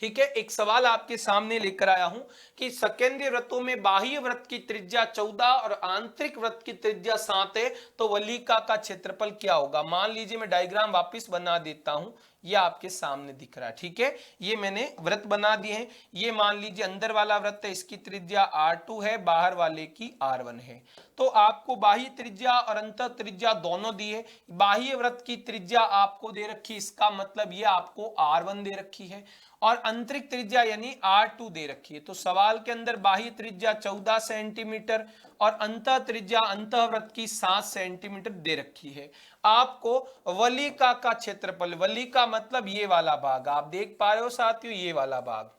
ठीक है। एक सवाल आपके सामने लेकर आया हूं कि सकेंद्रीय वृत्तों में बाह्य वृत्त की त्रिज्या 14 और आंतरिक वृत्त की त्रिज्या 7 है, तो वलिका का क्षेत्रफल क्या होगा। मान लीजिए मैं डायग्राम वापस बना देता हूं, ये आपके सामने दिख रहा है। ठीक है, ये मैंने वृत्त बना दिए हैं। ये मान लीजिए अंदर वाला वृत्त है, इसकी त्रिज्या r2 है, बाहर वाले की r1 है। तो आपको बाह्य त्रिज्या और अंतः त्रिज्या दोनों दिए। बाह्य वृत्त की त्रिज्या आपको दे रखी, इसका मतलब ये आपको r1 दे रखी है, और आंतरिक त्रिज्या यानी r2 दे रखी है। तो सवाल के अंदर बाह्य त्रिज्या 14 सेंटीमीटर और अंतः त्रिज्या अंतःवृत्त की 7 सेंटीमीटर दे रखी है। आपको वलिका का क्षेत्रफल, वलिका मतलब ये वाला भाग, आप देख पा रहे हो साथियों, ये वाला भाग,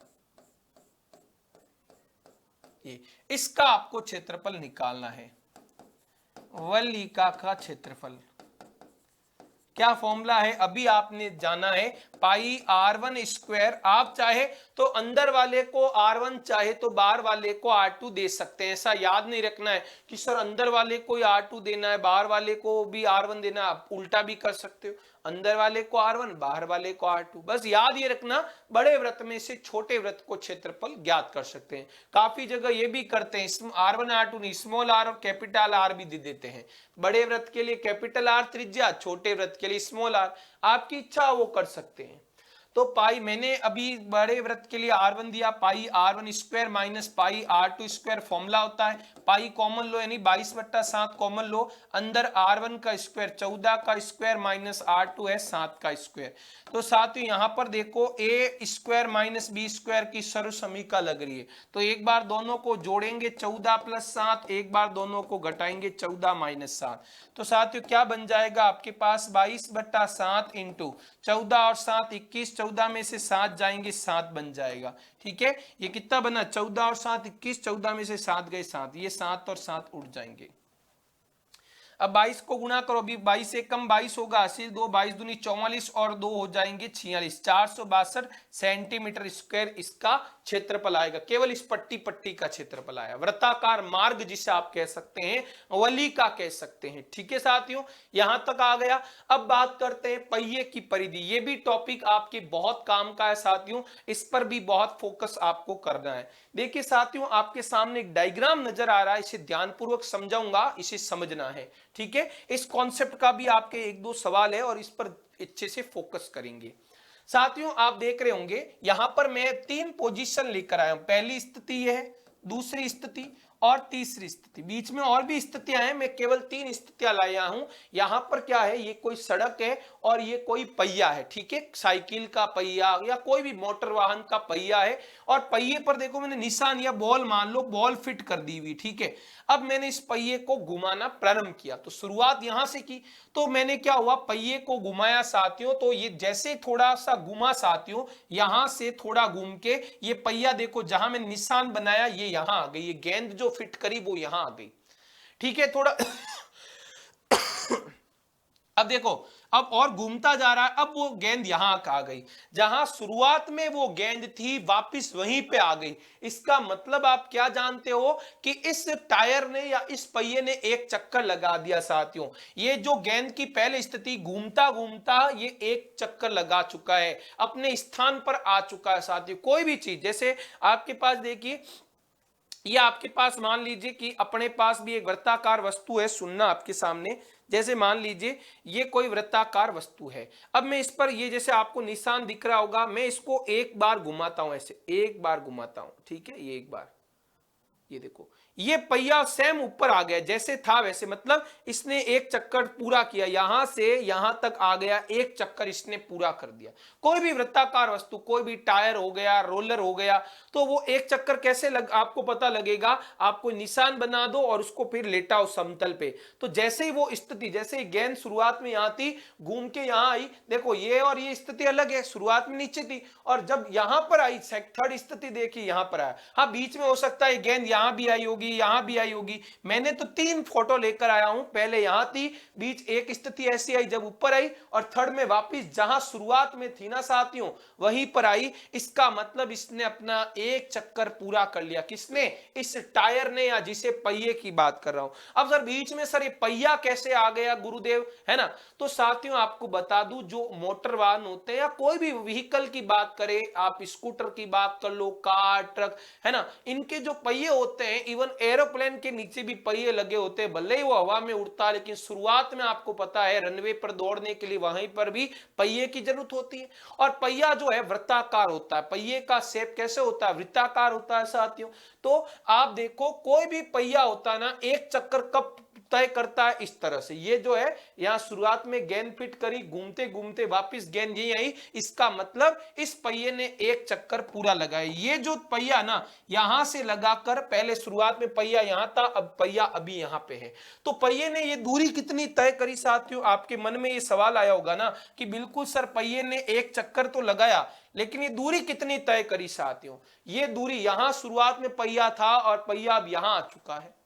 ये इसका आपको क्षेत्रफल निकालना है। वलिका का क्षेत्रफल क्या फॉर्मूला है, अभी आपने जाना है, पाई r1 स्क्वायर। आप चाहे तो अंदर वाले को r1, चाहे तो बाहर वाले को r2 दे सकते हैं। ऐसा याद नहीं रखना है कि सर अंदर वाले को r2 देना है, बाहर वाले को भी r1 देना है। आप उल्टा भी कर सकते हो, अंदर वाले को r1, बाहर वाले को r2। बस याद ये रखना, बड़े वृत्त में से छोटे वृत्त को क्षेत्रफल ज्ञात कर सकते हैं। काफी जगह ये भी करते हैं, r1 r2 नहीं, स्मॉल r और कैपिटल r भी दे देते हैं। बड़े वृत्त के लिए कैपिटल R त्रिज्या, छोटे वृत्त के लिए स्मॉल r। आपकी इच्छा वो कर सकते हैं। तो पाई मैंने अभी बड़े वृत्त के लिए r1 दिया, पाई r1 square minus pi r2 square formula होता है। पाई कॉमन लो यानी 22/7 कॉमन लो, अंदर r1 का स्क्वायर 14 का स्क्वायर माइनस r2 है 7 का स्क्वायर। तो साथियों यहाँ पर देखो a square minus b square की सर्व समीका लग रही है। तो एक बार दोनों को जोड़ेंगे 14 + 7, एक बार दोनों को घटाएंगे 14 - 7। तो साथियों क्या बन जाएगा आपके पास, 22/7 इंटू 14 और 7 21, 14 में से 7 जाएंगे 7 बन जाएगा। ठीक है, ये कितना बना, 14 और 7 21, 14 में से 7 गए 7, ये 7 और 7 उड़ जाएंगे। अब 22 को गुणा करो, अभी 22 से कम 22 होगा, 80 2 22 दूनी 44 और 2 हो जाएंगे 46, 462 सेंटीमीटर स्क्वायर इसका क्षेत्रफल आएगा। केवल इस पट्टी का क्षेत्रफल आया। वृत्ताकार मार्ग जिसे आप कह सकते हैं, वलिका कह सकते हैं। ठीक है साथियों, यहां तक आ गया। अब बात करते हैं पहिए की परिधि। ये भी टॉपिक आपके बहुत काम का है साथियों, इस पर भी बहुत फोकस आपको करना है। देखिए साथियों, आपके सामने एक डायग्राम नजर आ रहा है, इसे ध्यानपूर्वक समझाऊंगा, इसे समझना है। ठीक है, इस कॉन्सेप्ट का भी आपके 1-2 सवाल है और इस पर अच्छे से फोकस करेंगे। साथियों आप देख रहे होंगे यहां पर मैं 3 पोजीशन लेकर आया हूं। पहली स्थिति है, दूसरी स्थिति और तीसरी स्थिति। बीच में और भी स्थितियां हैं, मैं केवल 3 स्थितियां लाया हूं। यहां पर क्या है, ये कोई सड़क है और ये कोई पहिया है। ठीक है, साइकिल का पहिया या कोई भी मोटर वाहन का पहिया है, और पहिए पर देखो मैंने निशान या बॉल, मान लो बॉल फिट कर दी हुई। ठीक है, अब मैंने इस पहिए को घुमाना प्रारंभ किया, तो शुरुआत यहां से की। तो मैंने क्या हुआ, पहिए को घुमाया साथियों, तो ये जैसे थोड़ा सा घुमा साथियों, यहां से थोड़ा घूम के ये पहिया देखो जहां मैंने निशान बनाया ये यहां आ गई, ये गेंद जो फिट करी वो यहां आ गई। ठीक है, थोड़ा अब देखो, अब और घूमता जा रहा है, अब वो गेंद यहां आ गई, जहां शुरुआत में वो गेंद थी वापस वहीं पे आ गई। इसका मतलब आप क्या जानते हो कि इस टायर ने या इस पहिए ने एक चक्कर लगा दिया साथियों। ये जो गेंद की पहली स्थिति, घूमता घूमता ये एक चक्कर लगा चुका है, अपने स्थान पर आ चुका है साथियों। कोई भी चीज, जैसे आपके पास देखिए, ये आपके पास मान लीजिए कि अपने पास भी एक वृत्ताकार वस्तु है, सुनना आपके सामने, जैसे मान लीजिए ये कोई वृत्ताकार वस्तु है। अब मैं इस पर, ये जैसे आपको निशान दिख रहा होगा, मैं इसको एक बार घुमाता हूं, ऐसे एक बार घुमाता हूं। ठीक है, ये एक बार, ये देखो ये पहिया सेम ऊपर आ गया, जैसे था वैसे, मतलब इसने एक चक्कर पूरा किया, यहां से यहां तक आ गया, एक चक्कर इसने पूरा कर दिया। कोई भी वृत्ताकार वस्तु, कोई भी टायर हो गया, रोलर हो गया, तो वो एक चक्कर कैसे आपको पता लगेगा, आपको निशान बना दो और उसको फिर लेटाओ समतल पे। तो जैसे ही वो स्थिति, जैसे गेंद शुरुआत में यहां थी, घूम के यहां आई, देखो ये और ये स्थिति अलग है, शुरुआत में नीचे थी और जब यहां पर आई, थर्ड स्थिति देखी, यहां पर आया। हाँ, बीच में हो सकता है गेंद यहां भी आई होगी, यहां भी आई होगी। मैंने तो 3 फोटो लेकर आया हूं, पहले यहां थी, बीच एक स्थिति ऐसी आई जब ऊपर आई, और थर्ड में वापस जहां शुरुआत में थी ना साथियों, वहीं पर आई। इसका मतलब इसने अपना एक चक्कर पूरा कर लिया। किसने, इस टायर ने, या जिसे पहिए की बात कर रहा हूं। अब सर बीच में सर ये पहिया कैसे आ गया गुरुदेव, है ना। तो साथियों आपको बता दूं, जो मोटर वाहन होते हैं या कोई भी व्हीकल की बात करें, आप स्कूटर की बात कर लो, कार, ट्रक, है ना, इनके जो पहिए होते हैं, इवन एरोप्लेन के नीचे भी पहिए लगे होते हैं, भले ही वो हवा में उड़ता है, लेकिन शुरुआत में आपको पता है रनवे पर दौड़ने के लिए वहीं पर भी पहिए की जरूरत होती है। और पहिया जो है वृत्ताकार होता है। पहिए का शेप कैसे होता है? वृत्ताकार होता है साथियों। तो आप देखो कोई भी पहिया होता है ना, एक चक्कर कब तय करता है? इस तरह से। ये जो है यहां शुरुआत में गेंद फिट करी, घूमते घूमते वापस गेंद यही आई, इसका मतलब इस पहिए ने एक चक्कर पूरा लगाया। ये जो पहिया ना यहां से लगाकर, पहले शुरुआत में पहिया यहां था, अब पहिया अभी यहां पे है, तो पहिए ने ये दूरी कितनी तय करी साथियों? आपके मन में ये सवाल आया होगा ना कि बिल्कुल सर पहिए ने एक चक्कर तो लगाया, लेकिन ये दूरी कितनी तय करी साथियों? ये दूरी यहां शुरुआत में पहिया था और पहिया अब यहां आ चुका है,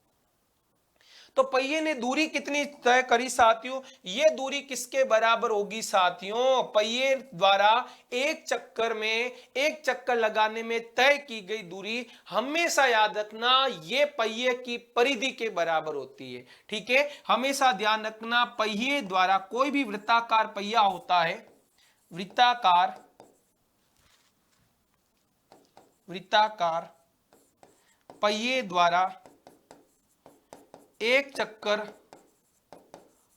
तो पहिए ने दूरी कितनी तय करी साथियों? ये दूरी किसके बराबर होगी साथियों? पहिए द्वारा एक चक्कर में, एक चक्कर लगाने में तय की गई दूरी, हमेशा याद रखना ये पहिए की परिधि के बराबर होती है। ठीक है, हमेशा ध्यान रखना पहिए द्वारा, कोई भी वृत्ताकार पहिया होता है, वृत्ताकार पहिए द्वारा एक चक्कर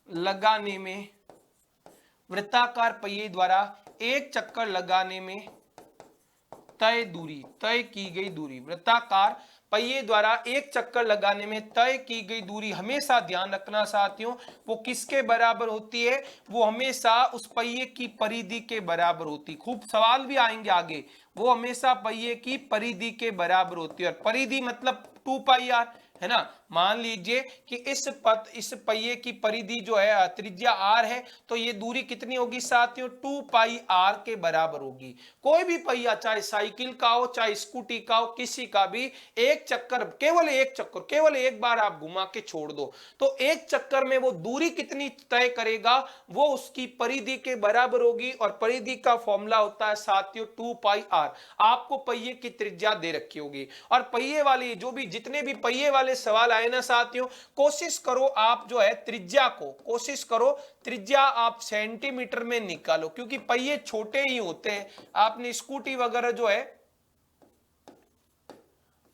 लगाने में, वृत्ताकार पहिए द्वारा एक चक्कर लगाने में तय दूरी, तय की गई दूरी, वृत्ताकार पहिए द्वारा एक चक्कर लगाने में तय की गई दूरी हमेशा ध्यान रखना साथियों, वो किसके बराबर होती है? वो हमेशा उस पहिए की परिधि के बराबर होती। खूब सवाल भी आएंगे आगे, वो हमेशा पहिए की परिधि के बराबर होती है। और परिधि मतलब 2πr है ना। मान लीजिए कि इस पहिए की परिधि जो है त्रिज्या r है, तो ये दूरी कितनी होगी साथियों? 2πr के बराबर होगी। कोई भी पहिया, चाहे साइकिल का हो, चाहे स्कूटी का हो, किसी का भी एक चक्कर, केवल एक चक्कर, केवल एक बार आप घुमा के छोड़ दो, तो एक चक्कर में वो दूरी कितनी तय करेगा? वो उसकी परिधि के बराबर होगी। और परिधि का फॉर्मूला होता है साथियों 2πr। आपको पहिए की त्रिज्या दे रखी होगी। और पहिए वाली जो भी, जितने भी पहिए वाले सवाल आए ना साथियों, कोशिश करो आप जो है त्रिज्या को, कोशिश करो त्रिज्या आप सेंटीमीटर में निकालो, क्योंकि पहिए छोटे ही होते हैं। आपने स्कूटी वगैरह जो है,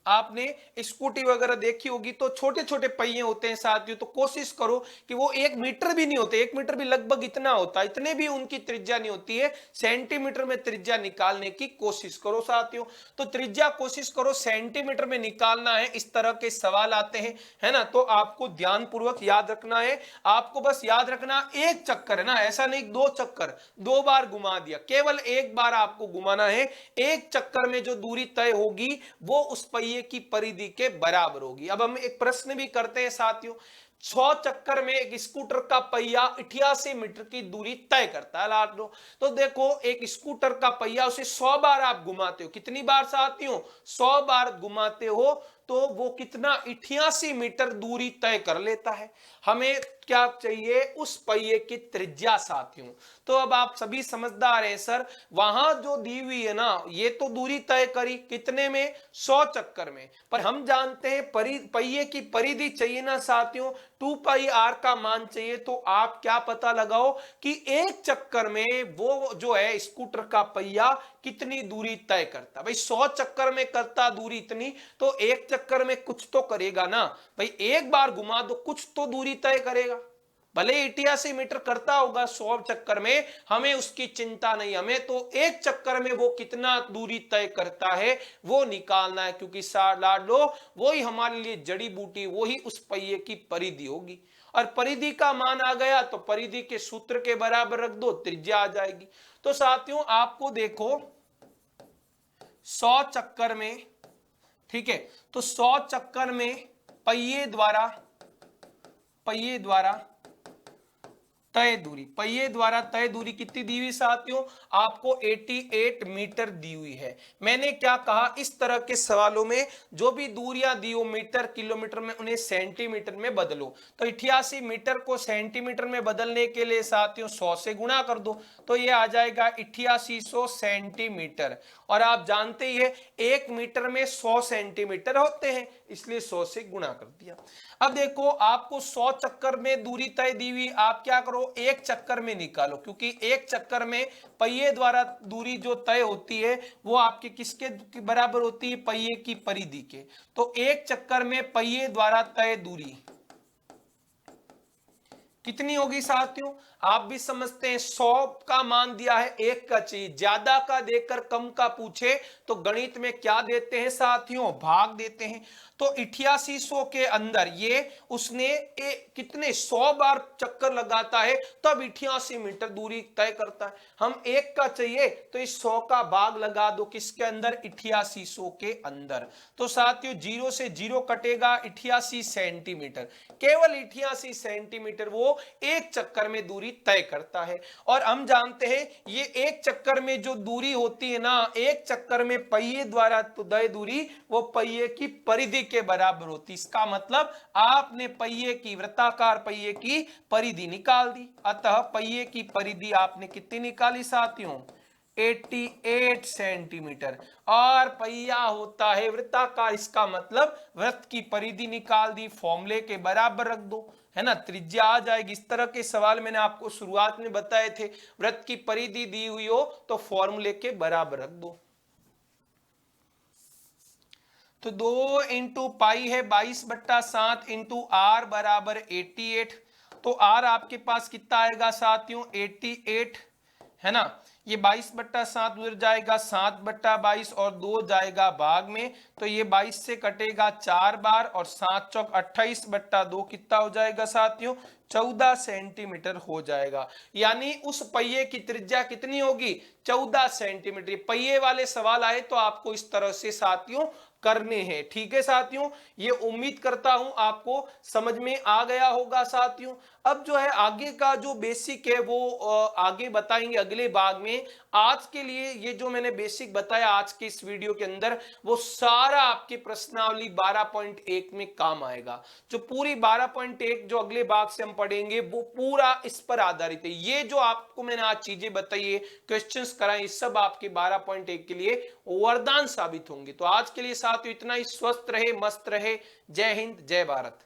आपने स्कूटी वगैरह देखी होगी, तो छोटे छोटे पहिए होते हैं साथियों। तो कोशिश करो कि वो 1 मीटर भी नहीं होते, 1 मीटर भी लगभग इतना होता है, इतने भी उनकी त्रिज्या नहीं होती है। सेंटीमीटर में त्रिज्या निकालने की कोशिश करो साथियों। तो त्रिज्या कोशिश करो सेंटीमीटर में निकालना है। इस तरह के सवाल आते हैं, है ना। तो आपको ध्यानपूर्वक याद रखना है। आपको बस याद रखना एक चक्कर है ना, ऐसा नहीं 2 चक्कर, 2 बार घुमा दिया, केवल एक बार आपको घुमाना है। एक चक्कर में जो दूरी तय होगी वो उस पहिए की परिधि के बराबर होगी। अब हम एक प्रश्न भी करते हैं साथियों। 100 चक्कर में एक स्कूटर का पहिया 88 मीटर की दूरी तय करता है लाडो। तो देखो एक स्कूटर का पहिया, उसे 100 बार आप घुमाते हो, कितनी बार साथियों? 100 बार घुमाते हो, तो वो कितना? 88 मीटर दूरी तय कर लेता है। हमें क्या चाहिए? उस पहिए की त्रिज्या साथियों। तो अब आप सभी समझदार हैं सर, वहां जो दी हुई है ना, ये तो दूरी तय करी कितने में? 100 चक्कर में। पर हम जानते हैं पहिए की परिधि चाहिए ना साथियों, 2πr का मान चाहिए। तो आप क्या पता लगाओ कि एक चक्कर में वो जो है स्कूटर का पहिया कितनी दूरी तय करता। भाई 100 चक्कर में करता दूरी इतनी, तो एक चक्कर में कुछ तो करेगा ना भाई। एक बार घुमा दो, कुछ तो दूरी तय करेगा। भले 88 मीटर करता होगा 100 चक्कर में, हमें उसकी चिंता नहीं। हमें तो एक चक्कर में वो कितना दूरी तय करता है वो निकालना है, क्योंकि लाडो वही हमारे लिए जड़ी बूटी, वही उस पहिए की परिधि होगी। और परिधि का मान आ गया तो परिधि के सूत्र के बराबर रख दो, त्रिज्या आ जाएगी। तो साथियों आपको देखो 100 चक्कर में, ठीक है, तो 100 चक्कर में पहिए द्वारा तय दूरी, पहिए द्वारा तय दूरी कितनी दी हुई साथियों? आपको 88 मीटर दी हुई है। मैंने क्या कहा, इस तरह के सवालों में जो भी दूरियां दी हो मीटर किलोमीटर में, उन्हें सेंटीमीटर में बदलो। तो 88 मीटर को सेंटीमीटर में बदलने के लिए साथियों 100 से गुणा कर दो, तो ये आ जाएगा 8800 सेंटीमीटर। और आप जानते ही है 1 मीटर में 100 सेंटीमीटर होते हैं, इसलिए 100 से गुणा कर दिया। अब देखो आपको 100 चक्कर में दूरी तय दी हुई, आप क्या करो एक चक्कर में निकालो, क्योंकि एक चक्कर में पहिए द्वारा दूरी जो तय होती है वो आपके किसके बराबर होती है, पहिए की परिधि के। तो एक चक्कर में पहिए द्वारा तय दूरी कितनी होगी साथियों, आप भी समझते हैं 100 का मान दिया है, एक का चाहिए, ज्यादा का देकर कम का पूछे तो गणित में क्या देते हैं साथियों, भाग देते हैं। तो 8800 के अंदर ये उसने कितने 100 बार चक्कर लगाता है तब 88 मीटर दूरी तय करता है। हम एक का चाहिए तो इस 100 का भाग लगा दो किसके अंदर, 8800 के अंदर। तो साथियों 0 से 0 कटेगा, 88 सेंटीमीटर, केवल 88 सेंटीमीटर वो एक चक्कर में दूरी तय करता है। और हम जानते हैं ये एक चक्कर में जो दूरी होती है ना, एक चक्कर में पहिए द्वारा तय दूरी वो पहिए की परिधि के बराबर होती। इसका मतलब आपने पहिए की, वृत्ताकार पहिए की परिधि निकाल दी। अतः पहिए की परिधि आपने कितनी निकाली साथियों, 88 सेंटीमीटर। और पहिया होता है वृत्ताकार, इसका मतलब वृत्त की परिधि निकाल दी, फॉर्मूले के बराबर रख दो, है ना, त्रिज्या आ जाएगी। इस तरह के सवाल मैंने आपको शुरुआत में बताए थे, वृत्त की परिधि दी हुई हो तो फॉर्मूले के बराबर रख दो। तो 2 इंटू पाई है 22/7 इंटू आर बराबर 88। तो आर आपके पास कितना आएगा साथियों, 88, है ना। ये 22/7 उधर जाएगा, 7/22 और 2 जाएगा भाग में, तो ये 22 से कटेगा 4 बार और 7 चौक 28/2 कितना हो जाएगा साथियों, 14 सेंटीमीटर हो जाएगा। यानी उस पहिए की त्रिज्या कितनी होगी, 14 सेंटीमीटर। पहिए वाले सवाल आए तो आपको इस तरह से साथियों करने हैं। ठीक है साथियों, ये उम्मीद करता हूं आपको समझ में आ गया होगा साथियों। अब जो है आगे का जो बेसिक है वो आगे बताएंगे अगले भाग में। आज के लिए ये जो मैंने बेसिक बताया आज के इस वीडियो के अंदर, वो सारा आपकी प्रश्नावली 12.1 में काम आएगा। जो पूरी 12.1 जो अगले भाग से हम पढ़ेंगे वो पूरा इस पर आधारित है। ये जो आपको मैंने आज चीजें बताई है, क्वेश्चंस कराए, ये सब आपके 12.1 के लिए वरदान साबित होंगे। तो आज के लिए साथियों इतना ही। स्वस्थ रहे, मस्त रहे। जय हिंद, जय भारत।